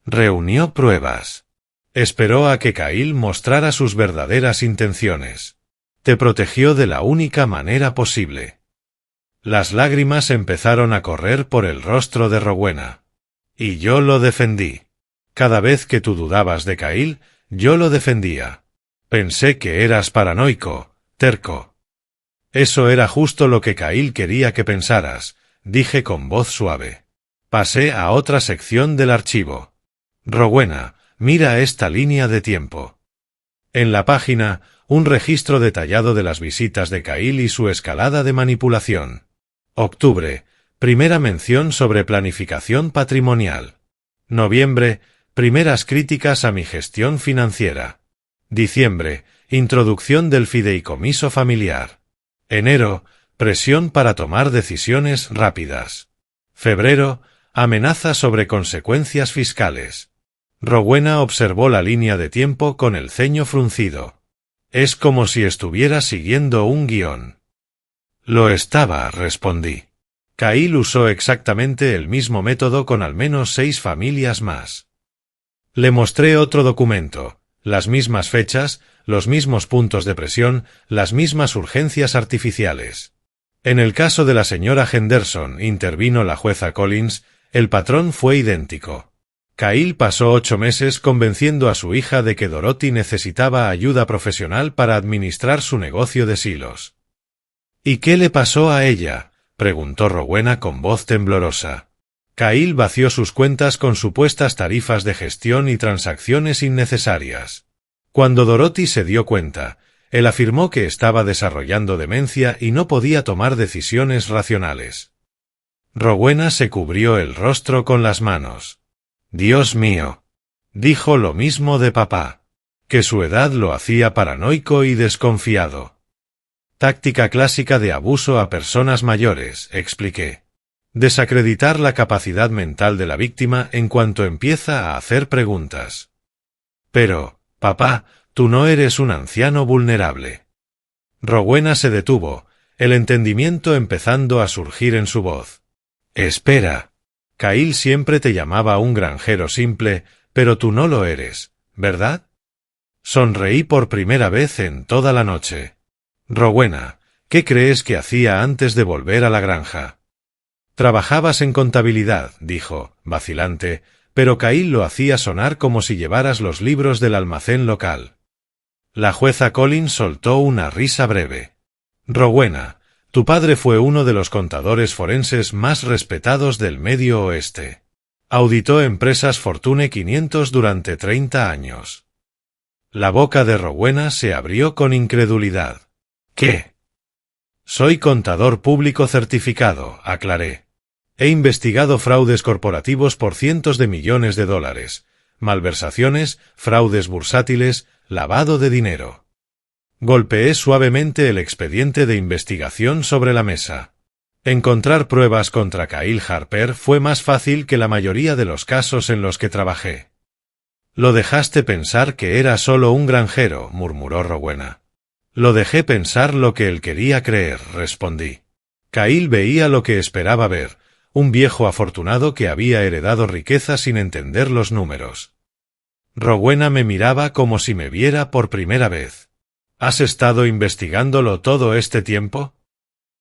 Reunió pruebas. Esperó a que Kyle mostrara sus verdaderas intenciones. Te protegió de la única manera posible». Las lágrimas empezaron a correr por el rostro de Rowena. «Y yo lo defendí. Cada vez que tú dudabas de Kyle, yo lo defendía. Pensé que eras paranoico, terco». «Eso era justo lo que Kyle quería que pensaras», dije con voz suave. Pasé a otra sección del archivo. «Rowena, mira esta línea de tiempo». En la página, un registro detallado de las visitas de Kyle y su escalada de manipulación. Octubre, primera mención sobre planificación patrimonial. Noviembre, primeras críticas a mi gestión financiera. Diciembre, introducción del fideicomiso familiar. Enero, presión para tomar decisiones rápidas. Febrero, amenaza sobre consecuencias fiscales. Rowena observó la línea de tiempo con el ceño fruncido. Es como si estuviera siguiendo un guión. Lo estaba, respondí. Kyle usó exactamente el mismo método con al menos 6 familias más. Le mostré otro documento, las mismas fechas, los mismos puntos de presión, las mismas urgencias artificiales. En el caso de la señora Henderson, intervino la jueza Collins, el patrón fue idéntico. Kyle pasó 8 meses convenciendo a su hija de que Dorothy necesitaba ayuda profesional para administrar su negocio de silos. ¿Y qué le pasó a ella?, preguntó Rowena con voz temblorosa. Kyle vació sus cuentas con supuestas tarifas de gestión y transacciones innecesarias. Cuando Dorothy se dio cuenta, él afirmó que estaba desarrollando demencia y no podía tomar decisiones racionales. Rowena se cubrió el rostro con las manos. Dios mío. Dijo lo mismo de papá. Que su edad lo hacía paranoico y desconfiado. Táctica clásica de abuso a personas mayores, expliqué. Desacreditar la capacidad mental de la víctima en cuanto empieza a hacer preguntas. Pero, papá, tú no eres un anciano vulnerable. Rowena se detuvo, el entendimiento empezando a surgir en su voz. Espera. Kyle siempre te llamaba un granjero simple, pero tú no lo eres, ¿verdad? Sonreí por primera vez en toda la noche. Rowena, ¿qué crees que hacía antes de volver a la granja? Trabajabas en contabilidad, dijo, vacilante, pero Kyle lo hacía sonar como si llevaras los libros del almacén local. La jueza Collins soltó una risa breve. Rowena, tu padre fue uno de los contadores forenses más respetados del Medio Oeste. Auditó empresas Fortune 500 durante 30 años. La boca de Rowena se abrió con incredulidad. ¿Qué? Soy contador público certificado, aclaré. He investigado fraudes corporativos por cientos de millones de dólares, malversaciones, fraudes bursátiles, lavado de dinero. Golpeé suavemente el expediente de investigación sobre la mesa. Encontrar pruebas contra Kyle Harper fue más fácil que la mayoría de los casos en los que trabajé. Lo dejaste pensar que era solo un granjero, murmuró Rowena. Lo dejé pensar lo que él quería creer, respondí. Kyle veía lo que esperaba ver, un viejo afortunado que había heredado riqueza sin entender los números. Rowena me miraba como si me viera por primera vez. ¿Has estado investigándolo todo este tiempo?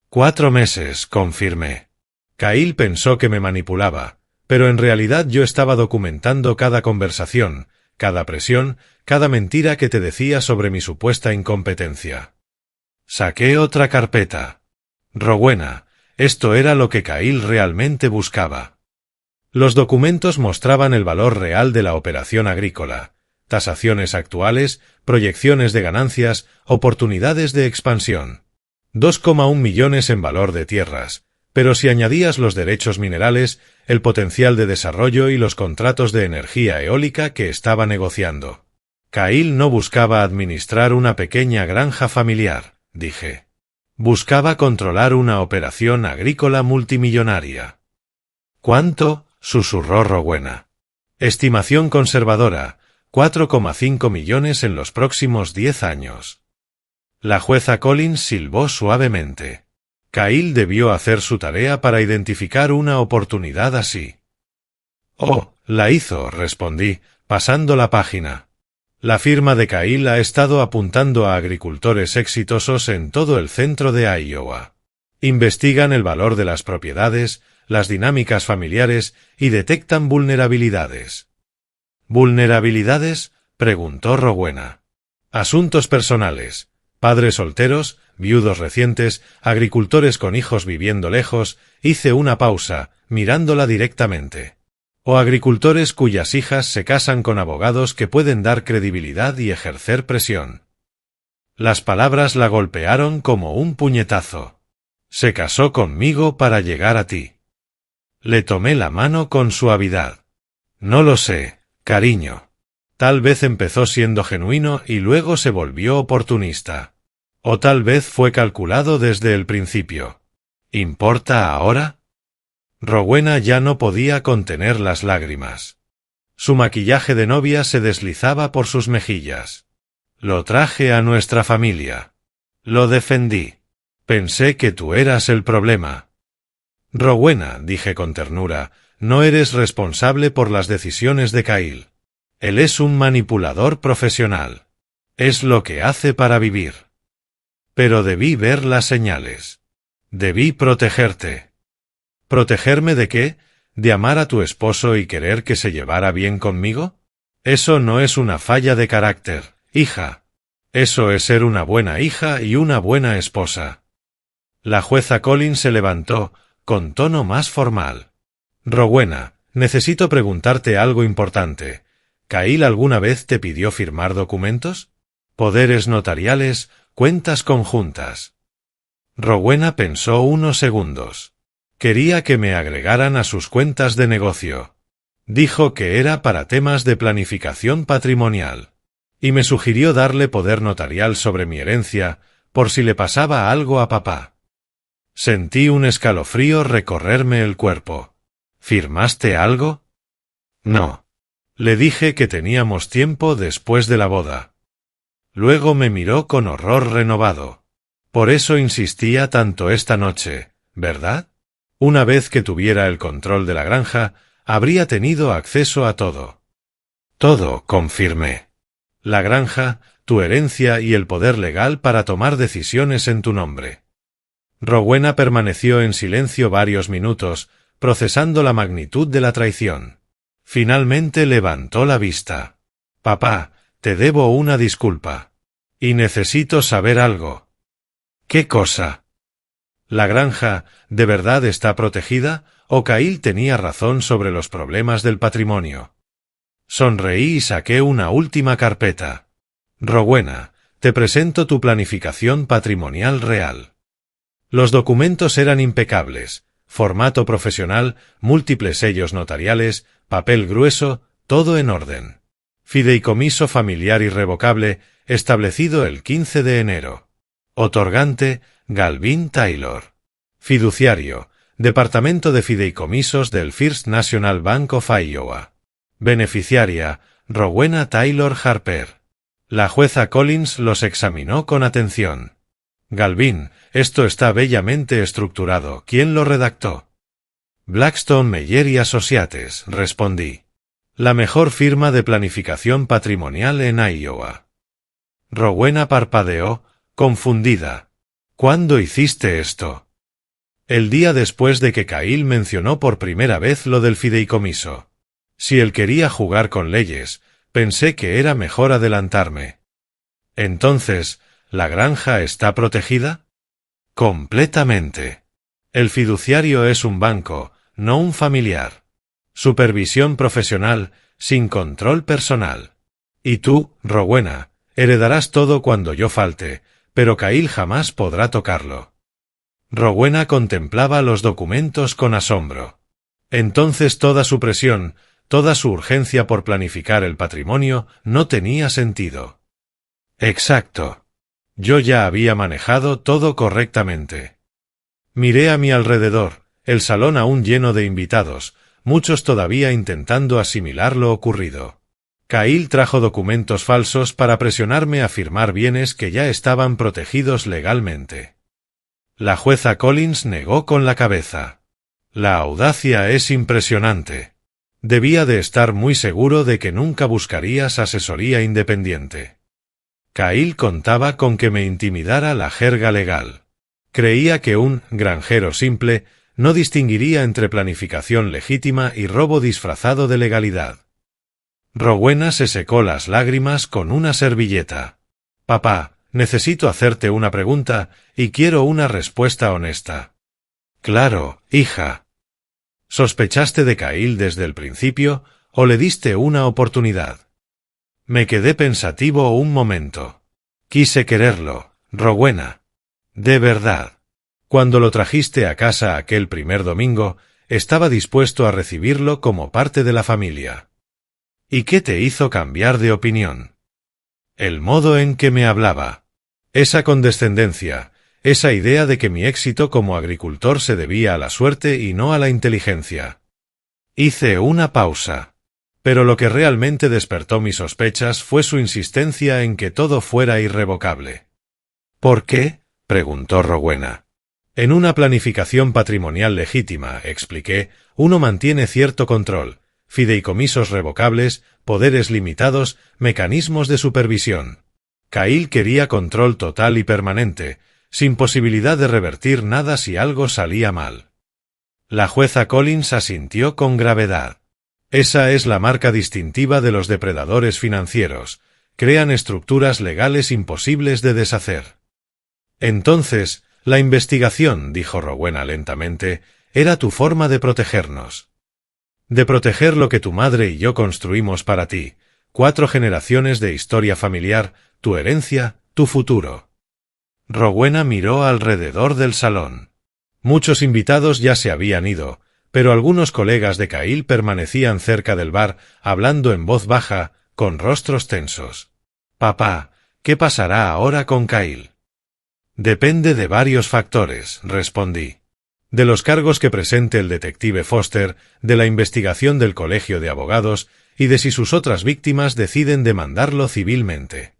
4 meses, confirmé. Kyle pensó que me manipulaba, pero en realidad yo estaba documentando cada conversación, cada presión, cada mentira que te decía sobre mi supuesta incompetencia. Saqué otra carpeta. Rowena, esto era lo que Kyle realmente buscaba. Los documentos mostraban el valor real de la operación agrícola, tasaciones actuales, proyecciones de ganancias, oportunidades de expansión. 2,1 millones en valor de tierras, pero si añadías los derechos minerales, el potencial de desarrollo y los contratos de energía eólica que estaba negociando. Kyle no buscaba administrar una pequeña granja familiar, dije. Buscaba controlar una operación agrícola multimillonaria. ¿Cuánto?, susurró Rowena. Estimación conservadora, 4,5 millones en los próximos 10 años. La jueza Collins silbó suavemente. Kyle debió hacer su tarea para identificar una oportunidad así. Oh, la hizo, respondí, pasando la página. La firma de Kyle ha estado apuntando a agricultores exitosos en todo el centro de Iowa. Investigan el valor de las propiedades, las dinámicas familiares y detectan vulnerabilidades. ¿Vulnerabilidades?, preguntó Rowena. Asuntos personales, padres solteros, viudos recientes, agricultores con hijos viviendo lejos, hice una pausa, mirándola directamente. O agricultores cuyas hijas se casan con abogados que pueden dar credibilidad y ejercer presión. Las palabras la golpearon como un puñetazo. Se casó conmigo para llegar a ti. Le tomé la mano con suavidad. No lo sé, cariño. Tal vez empezó siendo genuino y luego se volvió oportunista. O tal vez fue calculado desde el principio. ¿Importa ahora? Rowena ya no podía contener las lágrimas. Su maquillaje de novia se deslizaba por sus mejillas. Lo traje a nuestra familia. Lo defendí. Pensé que tú eras el problema. Rowena, dije con ternura, no eres responsable por las decisiones de Kyle. Él es un manipulador profesional. Es lo que hace para vivir. Pero debí ver las señales. Debí protegerte. ¿Protegerme de qué? ¿De amar a tu esposo y querer que se llevara bien conmigo? Eso no es una falla de carácter, hija. Eso es ser una buena hija y una buena esposa. La jueza Collins se levantó, con tono más formal. Rowena, necesito preguntarte algo importante. ¿Kyle alguna vez te pidió firmar documentos? ¿Poderes notariales? ¿Cuentas conjuntas? Rowena pensó unos segundos. Quería que me agregaran a sus cuentas de negocio. Dijo que era para temas de planificación patrimonial. Y me sugirió darle poder notarial sobre mi herencia, por si le pasaba algo a papá. Sentí un escalofrío recorrerme el cuerpo. ¿Firmaste algo? No. Le dije que teníamos tiempo después de la boda. Luego me miró con horror renovado. Por eso insistía tanto esta noche, ¿verdad? Una vez que tuviera el control de la granja, habría tenido acceso a todo. Todo, confirmé. La granja, tu herencia y el poder legal para tomar decisiones en tu nombre. Rowena permaneció en silencio varios minutos, procesando la magnitud de la traición. Finalmente levantó la vista. Papá, te debo una disculpa. Y necesito saber algo. ¿Qué cosa? ¿La granja de verdad está protegida o Kyle tenía razón sobre los problemas del patrimonio? Sonreí y saqué una última carpeta. Rowena, te presento tu planificación patrimonial real. Los documentos eran impecables, formato profesional, múltiples sellos notariales, papel grueso, todo en orden. Fideicomiso familiar irrevocable, establecido el 15 de enero. Otorgante, Galvin Taylor. Fiduciario, Departamento de Fideicomisos del First National Bank of Iowa. Beneficiaria, Rowena Taylor Harper. La jueza Collins los examinó con atención. Galvin, esto está bellamente estructurado. ¿Quién lo redactó? Blackstone Meyer y Associates, respondí. La mejor firma de planificación patrimonial en Iowa. Rowena parpadeó, confundida. ¿Cuándo hiciste esto? El día después de que Kyle mencionó por primera vez lo del fideicomiso. Si él quería jugar con leyes, pensé que era mejor adelantarme. Entonces, ¿la granja está protegida? Completamente. El fiduciario es un banco, no un familiar. Supervisión profesional, sin control personal. Y tú, Rowena, heredarás todo cuando yo falte, pero Kyle jamás podrá tocarlo. Rowena contemplaba los documentos con asombro. Entonces toda su presión, toda su urgencia por planificar el patrimonio, no tenía sentido. Exacto. Yo ya había manejado todo correctamente. Miré a mi alrededor, el salón aún lleno de invitados, muchos todavía intentando asimilar lo ocurrido. Kyle trajo documentos falsos para presionarme a firmar bienes que ya estaban protegidos legalmente. La jueza Collins negó con la cabeza. La audacia es impresionante. Debía de estar muy seguro de que nunca buscarías asesoría independiente. Kyle contaba con que me intimidara la jerga legal. Creía que un granjero simple no distinguiría entre planificación legítima y robo disfrazado de legalidad. Rowena se secó las lágrimas con una servilleta. Papá, necesito hacerte una pregunta y quiero una respuesta honesta. Claro, hija. ¿Sospechaste de Kyle desde el principio o le diste una oportunidad? Me quedé pensativo un momento. Quise quererlo, Rowena. De verdad. Cuando lo trajiste a casa aquel primer domingo, estaba dispuesto a recibirlo como parte de la familia. ¿Y qué te hizo cambiar de opinión? El modo en que me hablaba. Esa condescendencia, esa idea de que mi éxito como agricultor se debía a la suerte y no a la inteligencia. Hice una pausa. Pero lo que realmente despertó mis sospechas fue su insistencia en que todo fuera irrevocable. ¿Por qué?, preguntó Rowena. En una planificación patrimonial legítima, expliqué, uno mantiene cierto control, fideicomisos revocables, poderes limitados, mecanismos de supervisión. Cahill quería control total y permanente, sin posibilidad de revertir nada si algo salía mal. La jueza Collins asintió con gravedad. Esa es la marca distintiva de los depredadores financieros. Crean estructuras legales imposibles de deshacer. Entonces, la investigación, dijo Rowena lentamente, era tu forma de protegernos. De proteger lo que tu madre y yo construimos para ti, 4 generaciones de historia familiar, tu herencia, tu futuro. Rowena miró alrededor del salón. Muchos invitados ya se habían ido, pero algunos colegas de Cahill permanecían cerca del bar, hablando en voz baja, con rostros tensos. «Papá, ¿qué pasará ahora con Cahill?» «Depende de varios factores», respondí. «De los cargos que presente el detective Foster, de la investigación del Colegio de Abogados y de si sus otras víctimas deciden demandarlo civilmente».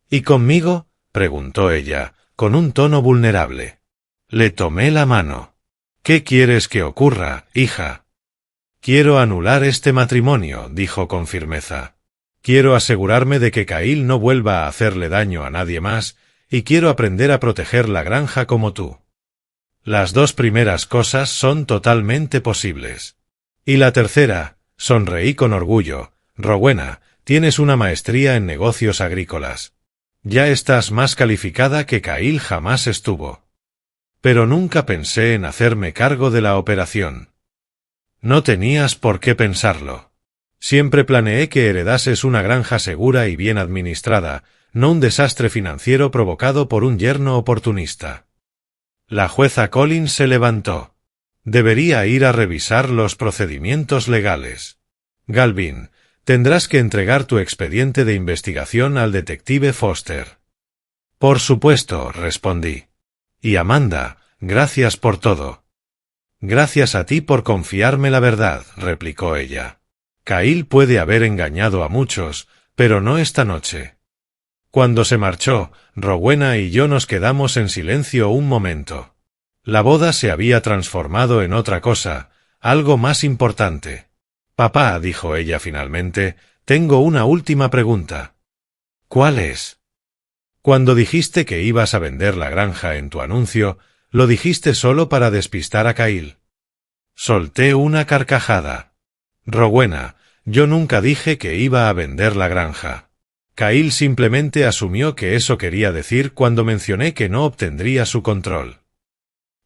«¿Y conmigo?», preguntó ella, con un tono vulnerable. Le tomé la mano. «¿Qué quieres que ocurra, hija?» «Quiero anular este matrimonio», dijo con firmeza. «Quiero asegurarme de que Cahill no vuelva a hacerle daño a nadie más, y quiero aprender a proteger la granja como tú. Las 2 primeras cosas son totalmente posibles. Y la tercera», sonreí con orgullo, «Rowena, tienes una maestría en negocios agrícolas. Ya estás más calificada que Cahill jamás estuvo. Pero nunca pensé en hacerme cargo de la operación». «No tenías por qué pensarlo. Siempre planeé que heredases una granja segura y bien administrada, no un desastre financiero provocado por un yerno oportunista». La jueza Collins se levantó. «Debería ir a revisar los procedimientos legales. Galvin, tendrás que entregar tu expediente de investigación al detective Foster». «Por supuesto», respondí. «Y Amanda, gracias por todo». «Gracias a ti por confiarme la verdad», replicó ella. «Cahill puede haber engañado a muchos, pero no esta noche». Cuando se marchó, Rowena y yo nos quedamos en silencio un momento. La boda se había transformado en otra cosa, algo más importante. «Papá», dijo ella finalmente, «tengo una última pregunta». «¿Cuál es?» «Cuando dijiste que ibas a vender la granja en tu anuncio, ¿lo dijiste solo para despistar a Cahill?» Solté una carcajada. «Rowena, yo nunca dije que iba a vender la granja. Cahill simplemente asumió que eso quería decir cuando mencioné que no obtendría su control».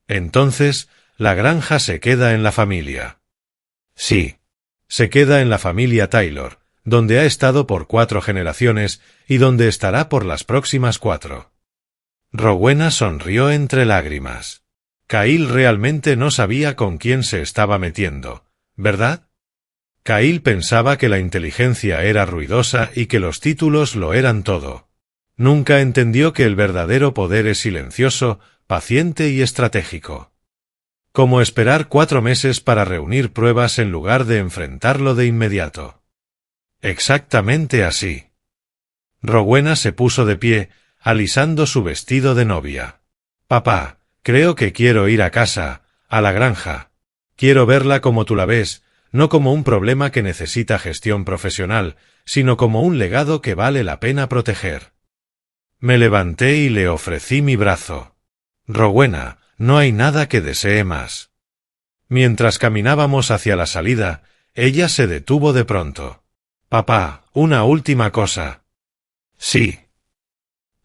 «Entonces, la granja se queda en la familia». «Sí. Se queda en la familia Taylor, donde ha estado por 4 generaciones y donde estará por las próximas 4. Rowena sonrió entre lágrimas. Cahill realmente no sabía con quién se estaba metiendo, ¿verdad? Cahill pensaba que la inteligencia era ruidosa y que los títulos lo eran todo. Nunca entendió que el verdadero poder es silencioso, paciente y estratégico. Como esperar 4 meses para reunir pruebas en lugar de enfrentarlo de inmediato. Exactamente así. Rowena se puso de pie, alisando su vestido de novia. «Papá, creo que quiero ir a casa, a la granja. Quiero verla como tú la ves, no como un problema que necesita gestión profesional, sino como un legado que vale la pena proteger». Me levanté y le ofrecí mi brazo. «Rowena, no hay nada que desee más». Mientras caminábamos hacia la salida, ella se detuvo de pronto. «Papá, una última cosa». «Sí».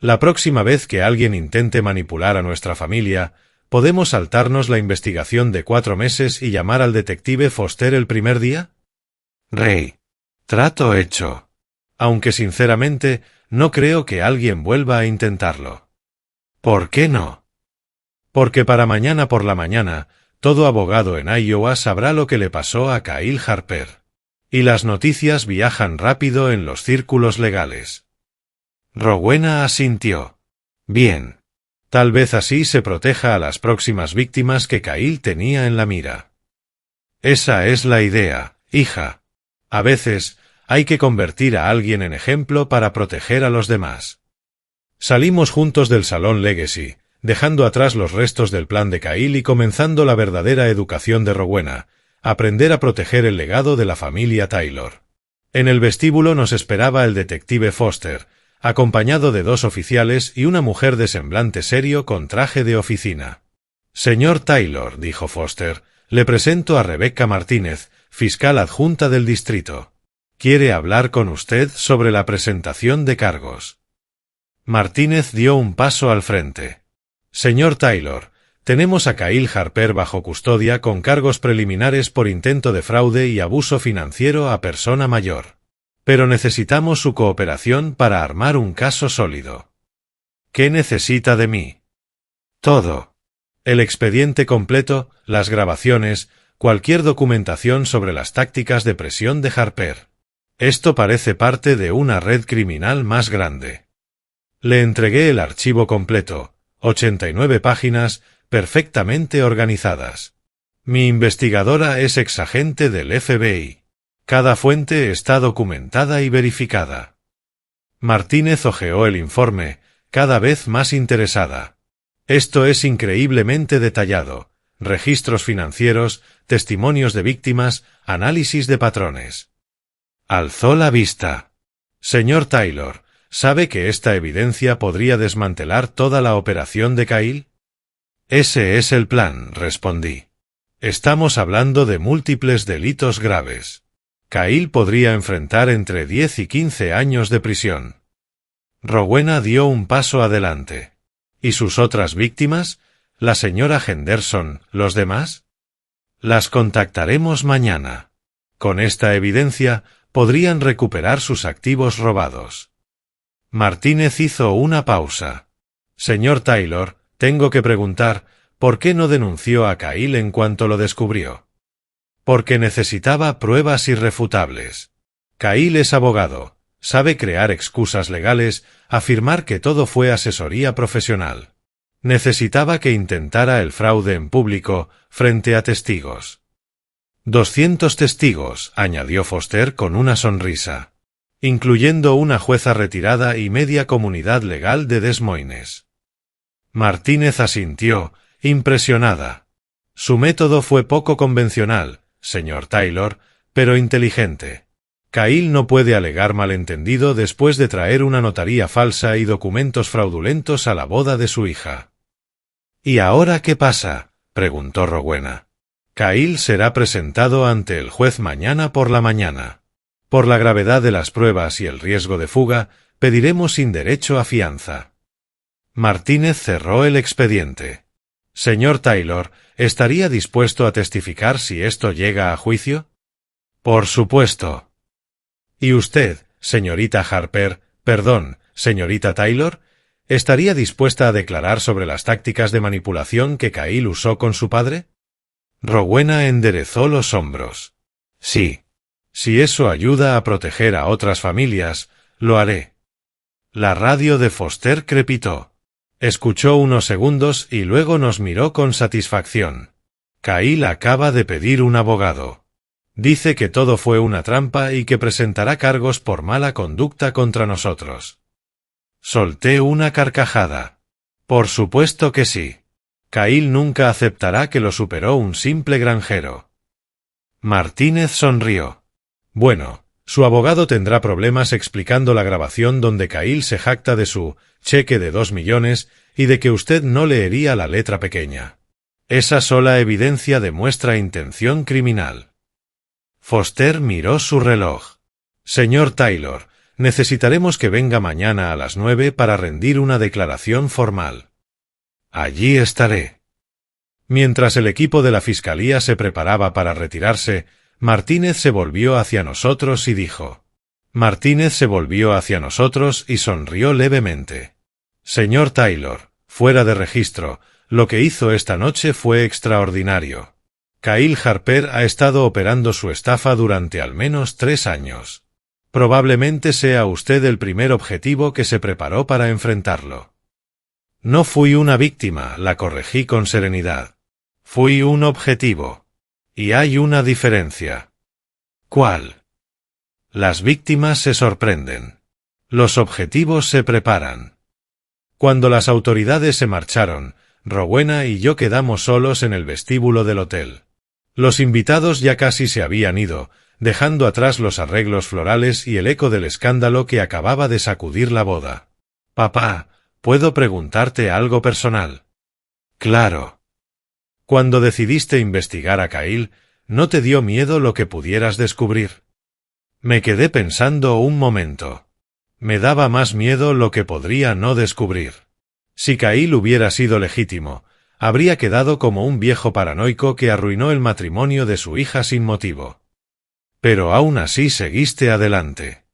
«La próxima vez que alguien intente manipular a nuestra familia, ¿podemos saltarnos la investigación de 4 meses y llamar al detective Foster el primer día?» «Rey. Trato hecho. Aunque sinceramente, no creo que alguien vuelva a intentarlo». «¿Por qué no?» «Porque para mañana por la mañana, todo abogado en Iowa sabrá lo que le pasó a Cahill Harper». Y las noticias viajan rápido en los círculos legales. Rowena asintió. Bien. Tal vez así se proteja a las próximas víctimas que Kyle tenía en la mira. Esa es la idea, hija. A veces, hay que convertir a alguien en ejemplo para proteger a los demás. Salimos juntos del Salón Legacy, dejando atrás los restos del plan de Kyle y comenzando la verdadera educación de Rowena, aprender a proteger el legado de la familia Taylor. En el vestíbulo nos esperaba el detective Foster, acompañado de 2 oficiales y una mujer de semblante serio con traje de oficina. Señor Taylor, dijo Foster, le presento a Rebecca Martínez, fiscal adjunta del distrito. Quiere hablar con usted sobre la presentación de cargos. Martínez dio un paso al frente. Señor Taylor, tenemos a Kyle Harper bajo custodia con cargos preliminares por intento de fraude y abuso financiero a persona mayor. Pero necesitamos su cooperación para armar un caso sólido. ¿Qué necesita de mí? Todo. El expediente completo, las grabaciones, cualquier documentación sobre las tácticas de presión de Harper. Esto parece parte de una red criminal más grande. Le entregué el archivo completo, 89 páginas, perfectamente organizadas. Mi investigadora es exagente del FBI. Cada fuente está documentada y verificada. Martínez hojeó el informe, cada vez más interesada. Esto es increíblemente detallado. Registros financieros, testimonios de víctimas, análisis de patrones. Alzó la vista. Señor Taylor, ¿sabe que esta evidencia podría desmantelar toda la operación de Kyle? Ese es el plan, respondí. Estamos hablando de múltiples delitos graves. Kyle podría enfrentar entre 10 y 15 años de prisión. Rowena dio un paso adelante. ¿Y sus otras víctimas? ¿La señora Henderson, los demás? Las contactaremos mañana. Con esta evidencia, podrían recuperar sus activos robados. Martínez hizo una pausa. Señor Taylor, tengo que preguntar, ¿por qué no denunció a Kyle en cuanto lo descubrió? Porque necesitaba pruebas irrefutables. Kyle es abogado, sabe crear excusas legales, afirmar que todo fue asesoría profesional. Necesitaba que intentara el fraude en público, frente a testigos. 200 testigos, añadió Foster con una sonrisa, incluyendo una jueza retirada y media comunidad legal de Des Moines. Martínez asintió, impresionada. Su método fue poco convencional, señor Taylor, pero inteligente. Kyle no puede alegar malentendido después de traer una notaría falsa y documentos fraudulentos a la boda de su hija. ¿Y ahora qué pasa?, preguntó Rowena. Kyle será presentado ante el juez mañana por la mañana. Por la gravedad de las pruebas y el riesgo de fuga, pediremos sin derecho a fianza. Martínez cerró el expediente. Señor Taylor, ¿estaría dispuesto a testificar si esto llega a juicio? Por supuesto. ¿Y usted, señorita Harper, señorita Taylor, estaría dispuesta a declarar sobre las tácticas de manipulación que Kyle usó con su padre? Rowena enderezó los hombros. Sí. Si eso ayuda a proteger a otras familias, lo haré. La radio de Foster crepitó. Escuchó unos segundos y luego nos miró con satisfacción. Kyle acaba de pedir un abogado. Dice que todo fue una trampa y que presentará cargos por mala conducta contra nosotros. Solté una carcajada. Por supuesto que sí. Kyle nunca aceptará que lo superó un simple granjero. Martínez sonrió. Bueno, su abogado tendrá problemas explicando la grabación donde Kyle se jacta de su cheque de 2 millones y de que usted no leería la letra pequeña. Esa sola evidencia demuestra intención criminal. Foster miró su reloj. Señor Taylor, necesitaremos que venga mañana a las 9 para rendir una declaración formal. Allí estaré. Mientras el equipo de la fiscalía se preparaba para retirarse, Martínez se volvió hacia nosotros y dijo. Martínez se volvió hacia nosotros y sonrió levemente. Señor Taylor, fuera de registro, lo que hizo esta noche fue extraordinario. Kyle Harper ha estado operando su estafa durante al menos 3 años. Probablemente sea usted el primer objetivo que se preparó para enfrentarlo. No fui una víctima, la corregí con serenidad. Fui un objetivo. Y hay una diferencia. ¿Cuál? Las víctimas se sorprenden. Los objetivos se preparan. Cuando las autoridades se marcharon, Rowena y yo quedamos solos en el vestíbulo del hotel. Los invitados ya casi se habían ido, dejando atrás los arreglos florales y el eco del escándalo que acababa de sacudir la boda. Papá, ¿puedo preguntarte algo personal? Claro. Cuando decidiste investigar a Kyle, ¿no te dio miedo lo que pudieras descubrir? Me quedé pensando un momento. Me daba más miedo lo que podría no descubrir. Si Kyle hubiera sido legítimo, habría quedado como un viejo paranoico que arruinó el matrimonio de su hija sin motivo. Pero aún así seguiste adelante.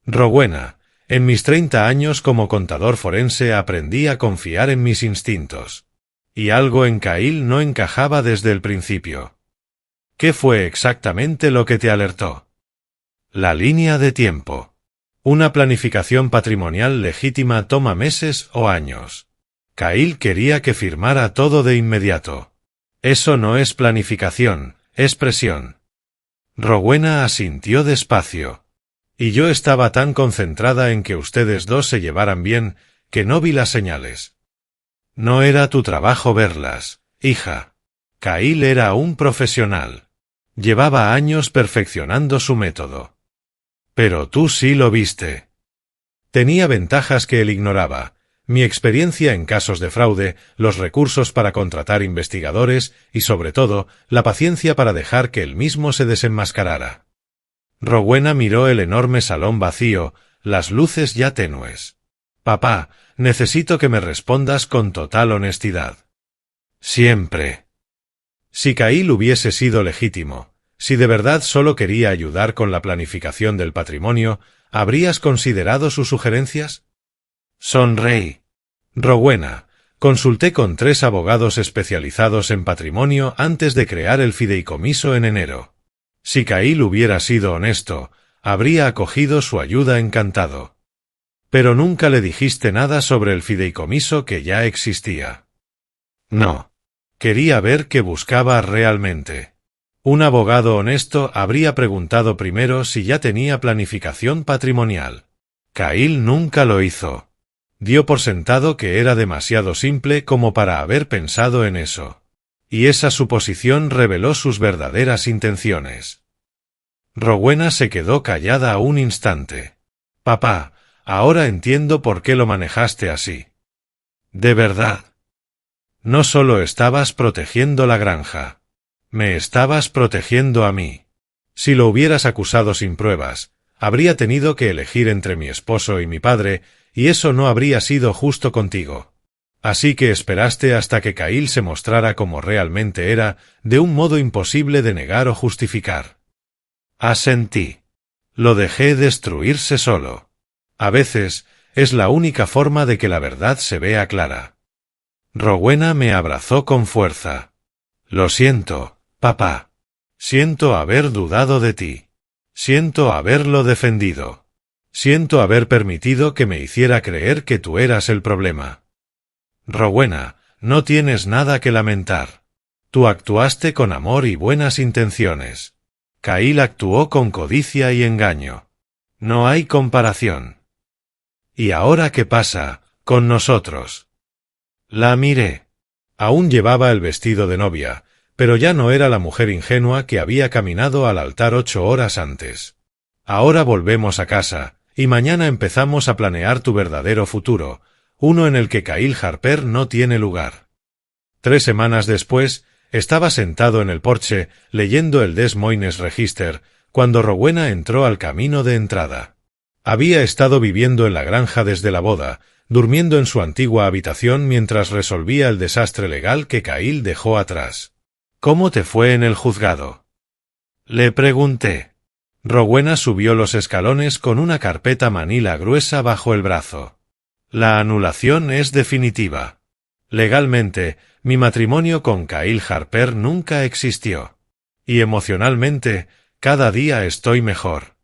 Rowena, en mis 30 años como contador forense aprendí a confiar en mis instintos. Y algo en Kyle no encajaba desde el principio. ¿Qué fue exactamente lo que te alertó? La línea de tiempo. Una planificación patrimonial legítima toma meses o años. Kyle quería que firmara todo de inmediato. Eso no es planificación, es presión. Rowena asintió despacio. Y yo estaba tan concentrada en que ustedes dos se llevaran bien, que no vi las señales. No era tu trabajo verlas, hija. Kyle era un profesional. Llevaba años perfeccionando su método. Pero tú sí lo viste. Tenía ventajas que él ignoraba. Mi experiencia en casos de fraude, los recursos para contratar investigadores y, sobre todo, la paciencia para dejar que él mismo se desenmascarara. Rowena miró el enorme salón vacío, las luces ya tenues. Papá, necesito que me respondas con total honestidad. Siempre. Si Kyle hubiese sido legítimo, si de verdad solo quería ayudar con la planificación del patrimonio, ¿habrías considerado sus sugerencias? Sonreí. Rowena, consulté con 3 abogados especializados en patrimonio antes de crear el fideicomiso en enero. Si Kyle hubiera sido honesto, habría acogido su ayuda encantado. Pero nunca le dijiste nada sobre el fideicomiso que ya existía. No. Quería ver qué buscaba realmente. Un abogado honesto habría preguntado primero si ya tenía planificación patrimonial. Kyle nunca lo hizo. Dio por sentado que era demasiado simple como para haber pensado en eso. Y esa suposición reveló sus verdaderas intenciones. Rowena se quedó callada un instante. Papá, ahora entiendo por qué lo manejaste así. ¿De verdad? No solo estabas protegiendo la granja. Me estabas protegiendo a mí. Si lo hubieras acusado sin pruebas, habría tenido que elegir entre mi esposo y mi padre, y eso no habría sido justo contigo. Así que esperaste hasta que Kyle se mostrara como realmente era, de un modo imposible de negar o justificar. Asentí. Lo dejé destruirse solo. A veces, es la única forma de que la verdad se vea clara. Rowena me abrazó con fuerza. Lo siento, papá. Siento haber dudado de ti. Siento haberlo defendido. Siento haber permitido que me hiciera creer que tú eras el problema. Rowena, no tienes nada que lamentar. Tú actuaste con amor y buenas intenciones. Kyle actuó con codicia y engaño. No hay comparación. ¿Y ahora qué pasa con nosotros? La miré. Aún llevaba el vestido de novia, pero ya no era la mujer ingenua que había caminado al altar 8 horas antes. Ahora volvemos a casa, y mañana empezamos a planear tu verdadero futuro, uno en el que Kyle Harper no tiene lugar. 3 semanas después, estaba sentado en el porche, leyendo el Des Moines Register, cuando Rowena entró al camino de entrada. Había estado viviendo en la granja desde la boda, durmiendo en su antigua habitación mientras resolvía el desastre legal que Kyle dejó atrás. ¿Cómo te fue en el juzgado? Le pregunté. Rowena subió los escalones con una carpeta manila gruesa bajo el brazo. La anulación es definitiva. Legalmente, mi matrimonio con Kyle Harper nunca existió. Y emocionalmente, cada día estoy mejor.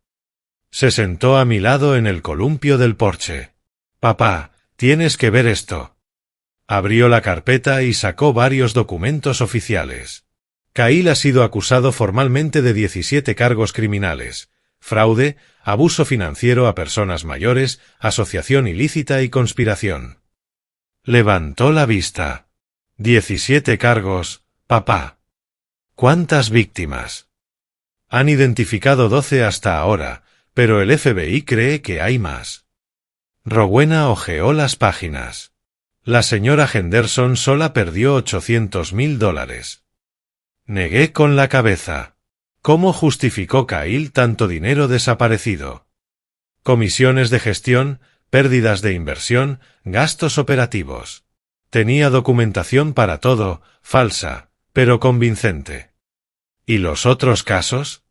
Se sentó a mi lado en el columpio del porche. Papá, tienes que ver esto. Abrió la carpeta y sacó varios documentos oficiales. Kyle ha sido acusado formalmente de 17 cargos criminales: fraude, abuso financiero a personas mayores, asociación ilícita y conspiración. Levantó la vista. 17 cargos, papá. ¿Cuántas víctimas? Han identificado 12 hasta ahora, pero el FBI cree que hay más. Rowena hojeó las páginas. La señora Henderson sola perdió $800,000. Negué con la cabeza. ¿Cómo justificó Kyle tanto dinero desaparecido? Comisiones de gestión, pérdidas de inversión, gastos operativos. Tenía documentación para todo, falsa, pero convincente. ¿Y los otros casos?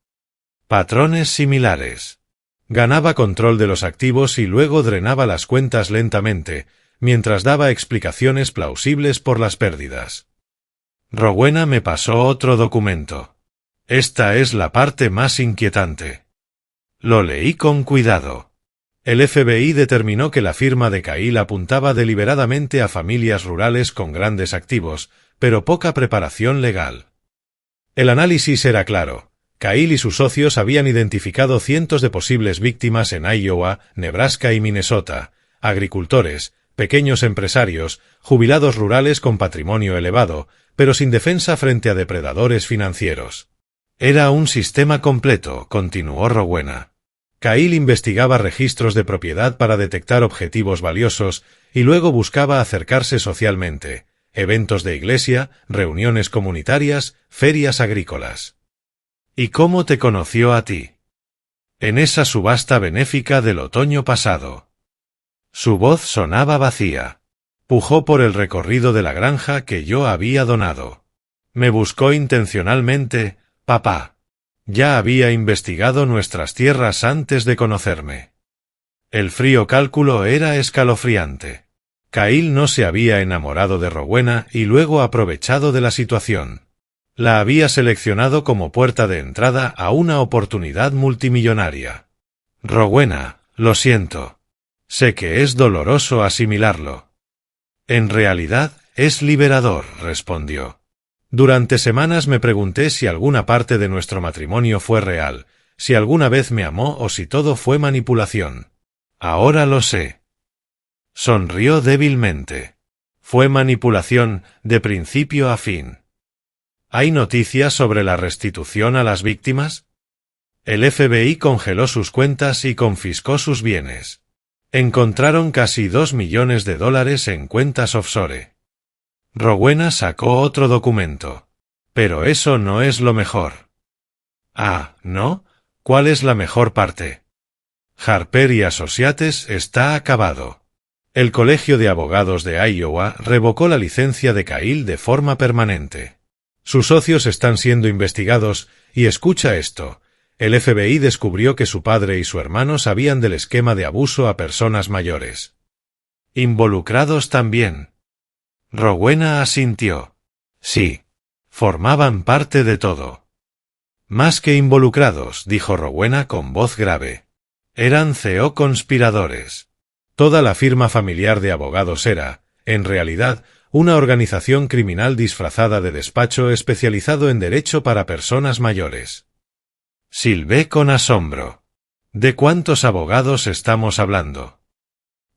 Patrones similares. Ganaba control de los activos y luego drenaba las cuentas lentamente, mientras daba explicaciones plausibles por las pérdidas. Rowena me pasó otro documento. Esta es la parte más inquietante. Lo leí con cuidado. El FBI determinó que la firma de Kyle apuntaba deliberadamente a familias rurales con grandes activos, pero poca preparación legal. El análisis era claro. Kyle y sus socios habían identificado cientos de posibles víctimas en Iowa, Nebraska y Minnesota: agricultores, pequeños empresarios, jubilados rurales con patrimonio elevado, pero sin defensa frente a depredadores financieros. Era un sistema completo, continuó Rowena. Kyle investigaba registros de propiedad para detectar objetivos valiosos y luego buscaba acercarse socialmente: eventos de iglesia, reuniones comunitarias, ferias agrícolas. ¿Y cómo te conoció a ti? En esa subasta benéfica del otoño pasado. Su voz sonaba vacía. Pujó por el recorrido de la granja que yo había donado. Me buscó intencionalmente, papá. Ya había investigado nuestras tierras antes de conocerme. El frío cálculo era escalofriante. Kyle no se había enamorado de Rowena y luego aprovechado de la situación. La había seleccionado como puerta de entrada a una oportunidad multimillonaria. Rowena, lo siento. Sé que es doloroso asimilarlo. En realidad, es liberador, respondió. Durante semanas me pregunté si alguna parte de nuestro matrimonio fue real, si alguna vez me amó o si todo fue manipulación. Ahora lo sé. Sonrió débilmente. Fue manipulación, de principio a fin. ¿Hay noticias sobre la restitución a las víctimas? El FBI congeló sus cuentas y confiscó sus bienes. Encontraron casi $2 millones en cuentas offshore. Rowena sacó otro documento. Pero eso no es lo mejor. Ah, ¿no? ¿Cuál es la mejor parte? Harper y Associates está acabado. El Colegio de Abogados de Iowa revocó la licencia de Kyle de forma permanente. Sus socios están siendo investigados y escucha esto. El FBI descubrió que su padre y su hermano sabían del esquema de abuso a personas mayores. ¿Involucrados también? Rowena asintió. Sí. Formaban parte de todo. Más que involucrados, dijo Rowena con voz grave. Eran conspiradores. Toda la firma familiar de abogados era, en realidad, una organización criminal disfrazada de despacho especializado en derecho para personas mayores. Silbé con asombro. ¿De cuántos abogados estamos hablando?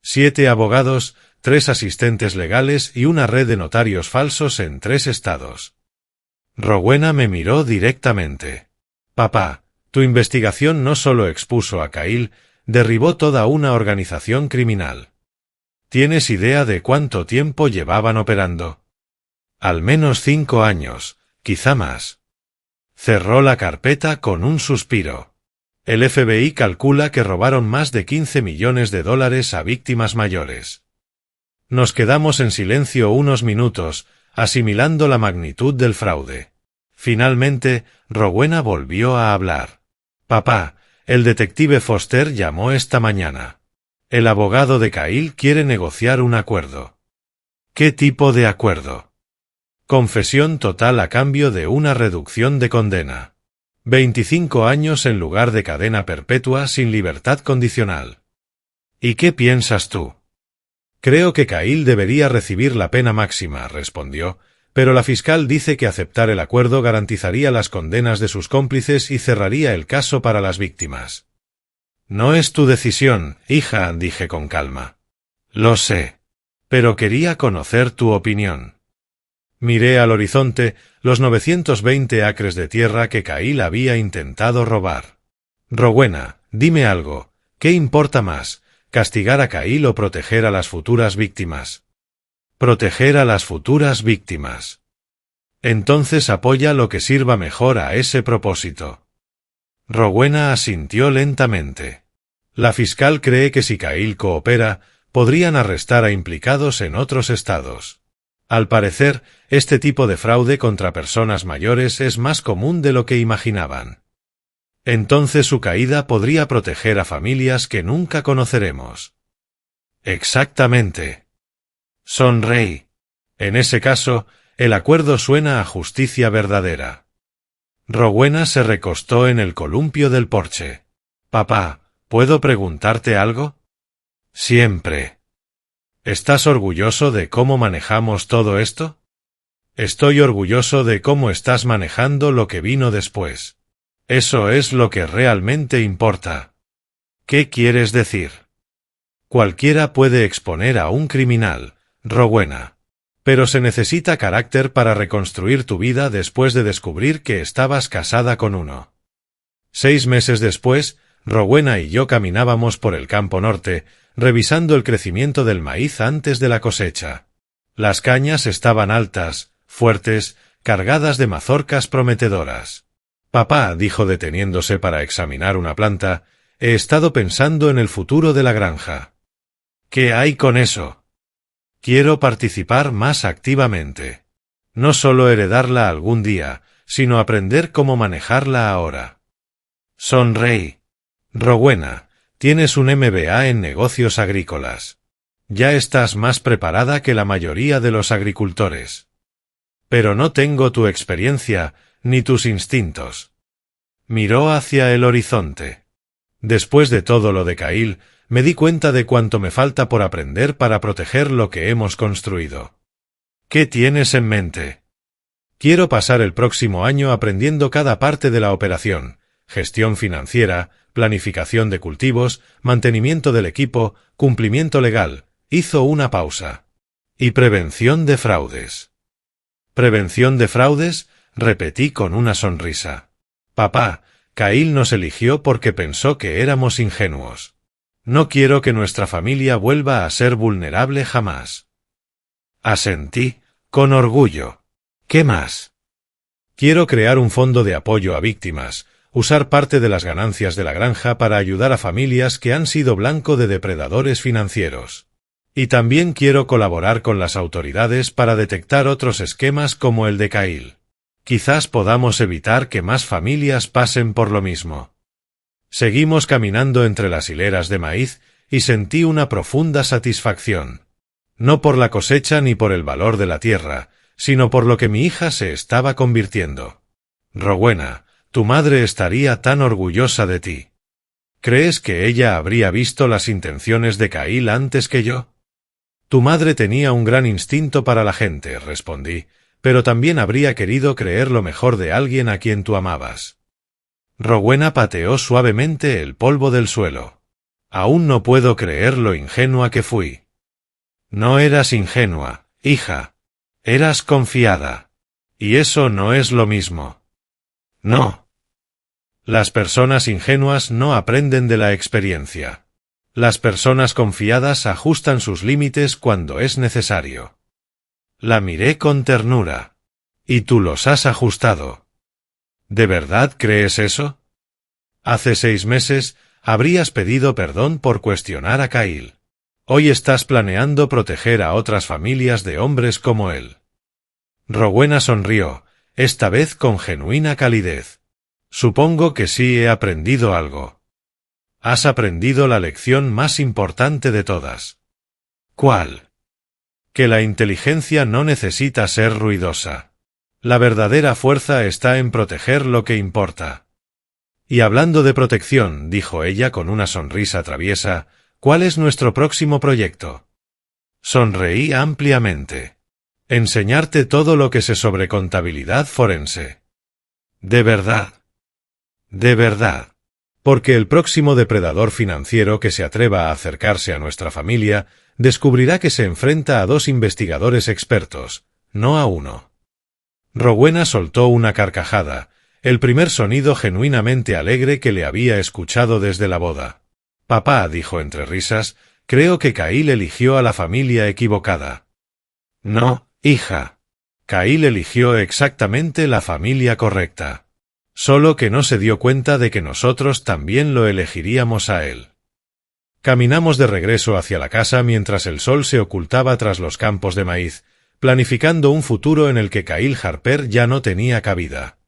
7 abogados, 3 asistentes legales y una red de notarios falsos en 3 estados. Rowena me miró directamente. Papá, tu investigación no solo expuso a Kyle, derribó toda una organización criminal. ¿Tienes idea de cuánto tiempo llevaban operando? Al menos 5 años, quizá más. Cerró la carpeta con un suspiro. El FBI calcula que robaron más de $15 millones a víctimas mayores. Nos quedamos en silencio unos minutos, asimilando la magnitud del fraude. Finalmente, Rowena volvió a hablar. Papá, el detective Foster llamó esta mañana. El abogado de Kyle quiere negociar un acuerdo. ¿Qué tipo de acuerdo? Confesión total a cambio de una reducción de condena. 25 años en lugar de cadena perpetua sin libertad condicional. ¿Y qué piensas tú? Creo que Kyle debería recibir la pena máxima, respondió, pero la fiscal dice que aceptar el acuerdo garantizaría las condenas de sus cómplices y cerraría el caso para las víctimas. No es tu decisión, hija, dije con calma. Lo sé. Pero quería conocer tu opinión. Miré al horizonte los 920 acres de tierra que Kyle había intentado robar. Rowena, dime algo, ¿qué importa más, castigar a Kyle o proteger a las futuras víctimas? Proteger a las futuras víctimas. Entonces apoya lo que sirva mejor a ese propósito. Rowena asintió lentamente. La fiscal cree que si Kyle coopera, podrían arrestar a implicados en otros estados. Al parecer, este tipo de fraude contra personas mayores es más común de lo que imaginaban. Entonces su caída podría proteger a familias que nunca conoceremos. Exactamente. Sonreí. En ese caso, el acuerdo suena a justicia verdadera. Rowena se recostó en el columpio del porche. Papá, ¿puedo preguntarte algo? Siempre. ¿Estás orgulloso de cómo manejamos todo esto? Estoy orgulloso de cómo estás manejando lo que vino después. Eso es lo que realmente importa. ¿Qué quieres decir? Cualquiera puede exponer a un criminal, Rowena. Pero se necesita carácter para reconstruir tu vida después de descubrir que estabas casada con uno. 6 meses después, Rowena y yo caminábamos por el campo norte, revisando el crecimiento del maíz antes de la cosecha. Las cañas estaban altas, fuertes, cargadas de mazorcas prometedoras. Papá, dijo deteniéndose para examinar una planta, he estado pensando en el futuro de la granja. ¿Qué hay con eso? Quiero participar más activamente. No solo heredarla algún día, sino aprender cómo manejarla ahora. Sonreí. Rowena, tienes un MBA en negocios agrícolas. Ya estás más preparada que la mayoría de los agricultores. Pero no tengo tu experiencia, ni tus instintos. Miró hacia el horizonte. Después de todo lo de Kyle, me di cuenta de cuánto me falta por aprender para proteger lo que hemos construido. ¿Qué tienes en mente? Quiero pasar el próximo año aprendiendo cada parte de la operación, gestión financiera, planificación de cultivos, mantenimiento del equipo, cumplimiento legal. Hizo una pausa. Y prevención de fraudes. ¿Prevención de fraudes? Repetí con una sonrisa. Papá, Kyle nos eligió porque pensó que éramos ingenuos. No quiero que nuestra familia vuelva a ser vulnerable jamás. Asentí, con orgullo. ¿Qué más? Quiero crear un fondo de apoyo a víctimas, usar parte de las ganancias de la granja para ayudar a familias que han sido blanco de depredadores financieros. Y también quiero colaborar con las autoridades para detectar otros esquemas como el de Kyle. Quizás podamos evitar que más familias pasen por lo mismo. Seguimos caminando entre las hileras de maíz y sentí una profunda satisfacción. No por la cosecha ni por el valor de la tierra, sino por lo que mi hija se estaba convirtiendo. Rowena, tu madre estaría tan orgullosa de ti. ¿Crees que ella habría visto las intenciones de Kyle antes que yo? Tu madre tenía un gran instinto para la gente, respondí, pero también habría querido creer lo mejor de alguien a quien tú amabas. Rowena pateó suavemente el polvo del suelo. Aún no puedo creer lo ingenua que fui. No eras ingenua, hija. Eras confiada. Y eso no es lo mismo. No. Las personas ingenuas no aprenden de la experiencia. Las personas confiadas ajustan sus límites cuando es necesario. La miré con ternura. Y tú los has ajustado. ¿De verdad crees eso? Hace 6 meses, habrías pedido perdón por cuestionar a Kyle. Hoy estás planeando proteger a otras familias de hombres como él. Rowena sonrió, esta vez con genuina calidez. Supongo que sí he aprendido algo. Has aprendido la lección más importante de todas. ¿Cuál? Que la inteligencia no necesita ser ruidosa. La verdadera fuerza está en proteger lo que importa. Y hablando de protección, dijo ella con una sonrisa traviesa, ¿cuál es nuestro próximo proyecto? Sonreí ampliamente. Enseñarte todo lo que sé sobre contabilidad forense. ¿De verdad? De verdad. Porque el próximo depredador financiero que se atreva a acercarse a nuestra familia descubrirá que se enfrenta a 2 investigadores expertos, no a uno. Rowena soltó una carcajada, el primer sonido genuinamente alegre que le había escuchado desde la boda. Papá, dijo entre risas, creo que Kyle eligió a la familia equivocada. No, hija. Kyle eligió exactamente la familia correcta. Solo que no se dio cuenta de que nosotros también lo elegiríamos a él. Caminamos de regreso hacia la casa mientras el sol se ocultaba tras los campos de maíz, planificando un futuro en el que Kyle Harper ya no tenía cabida.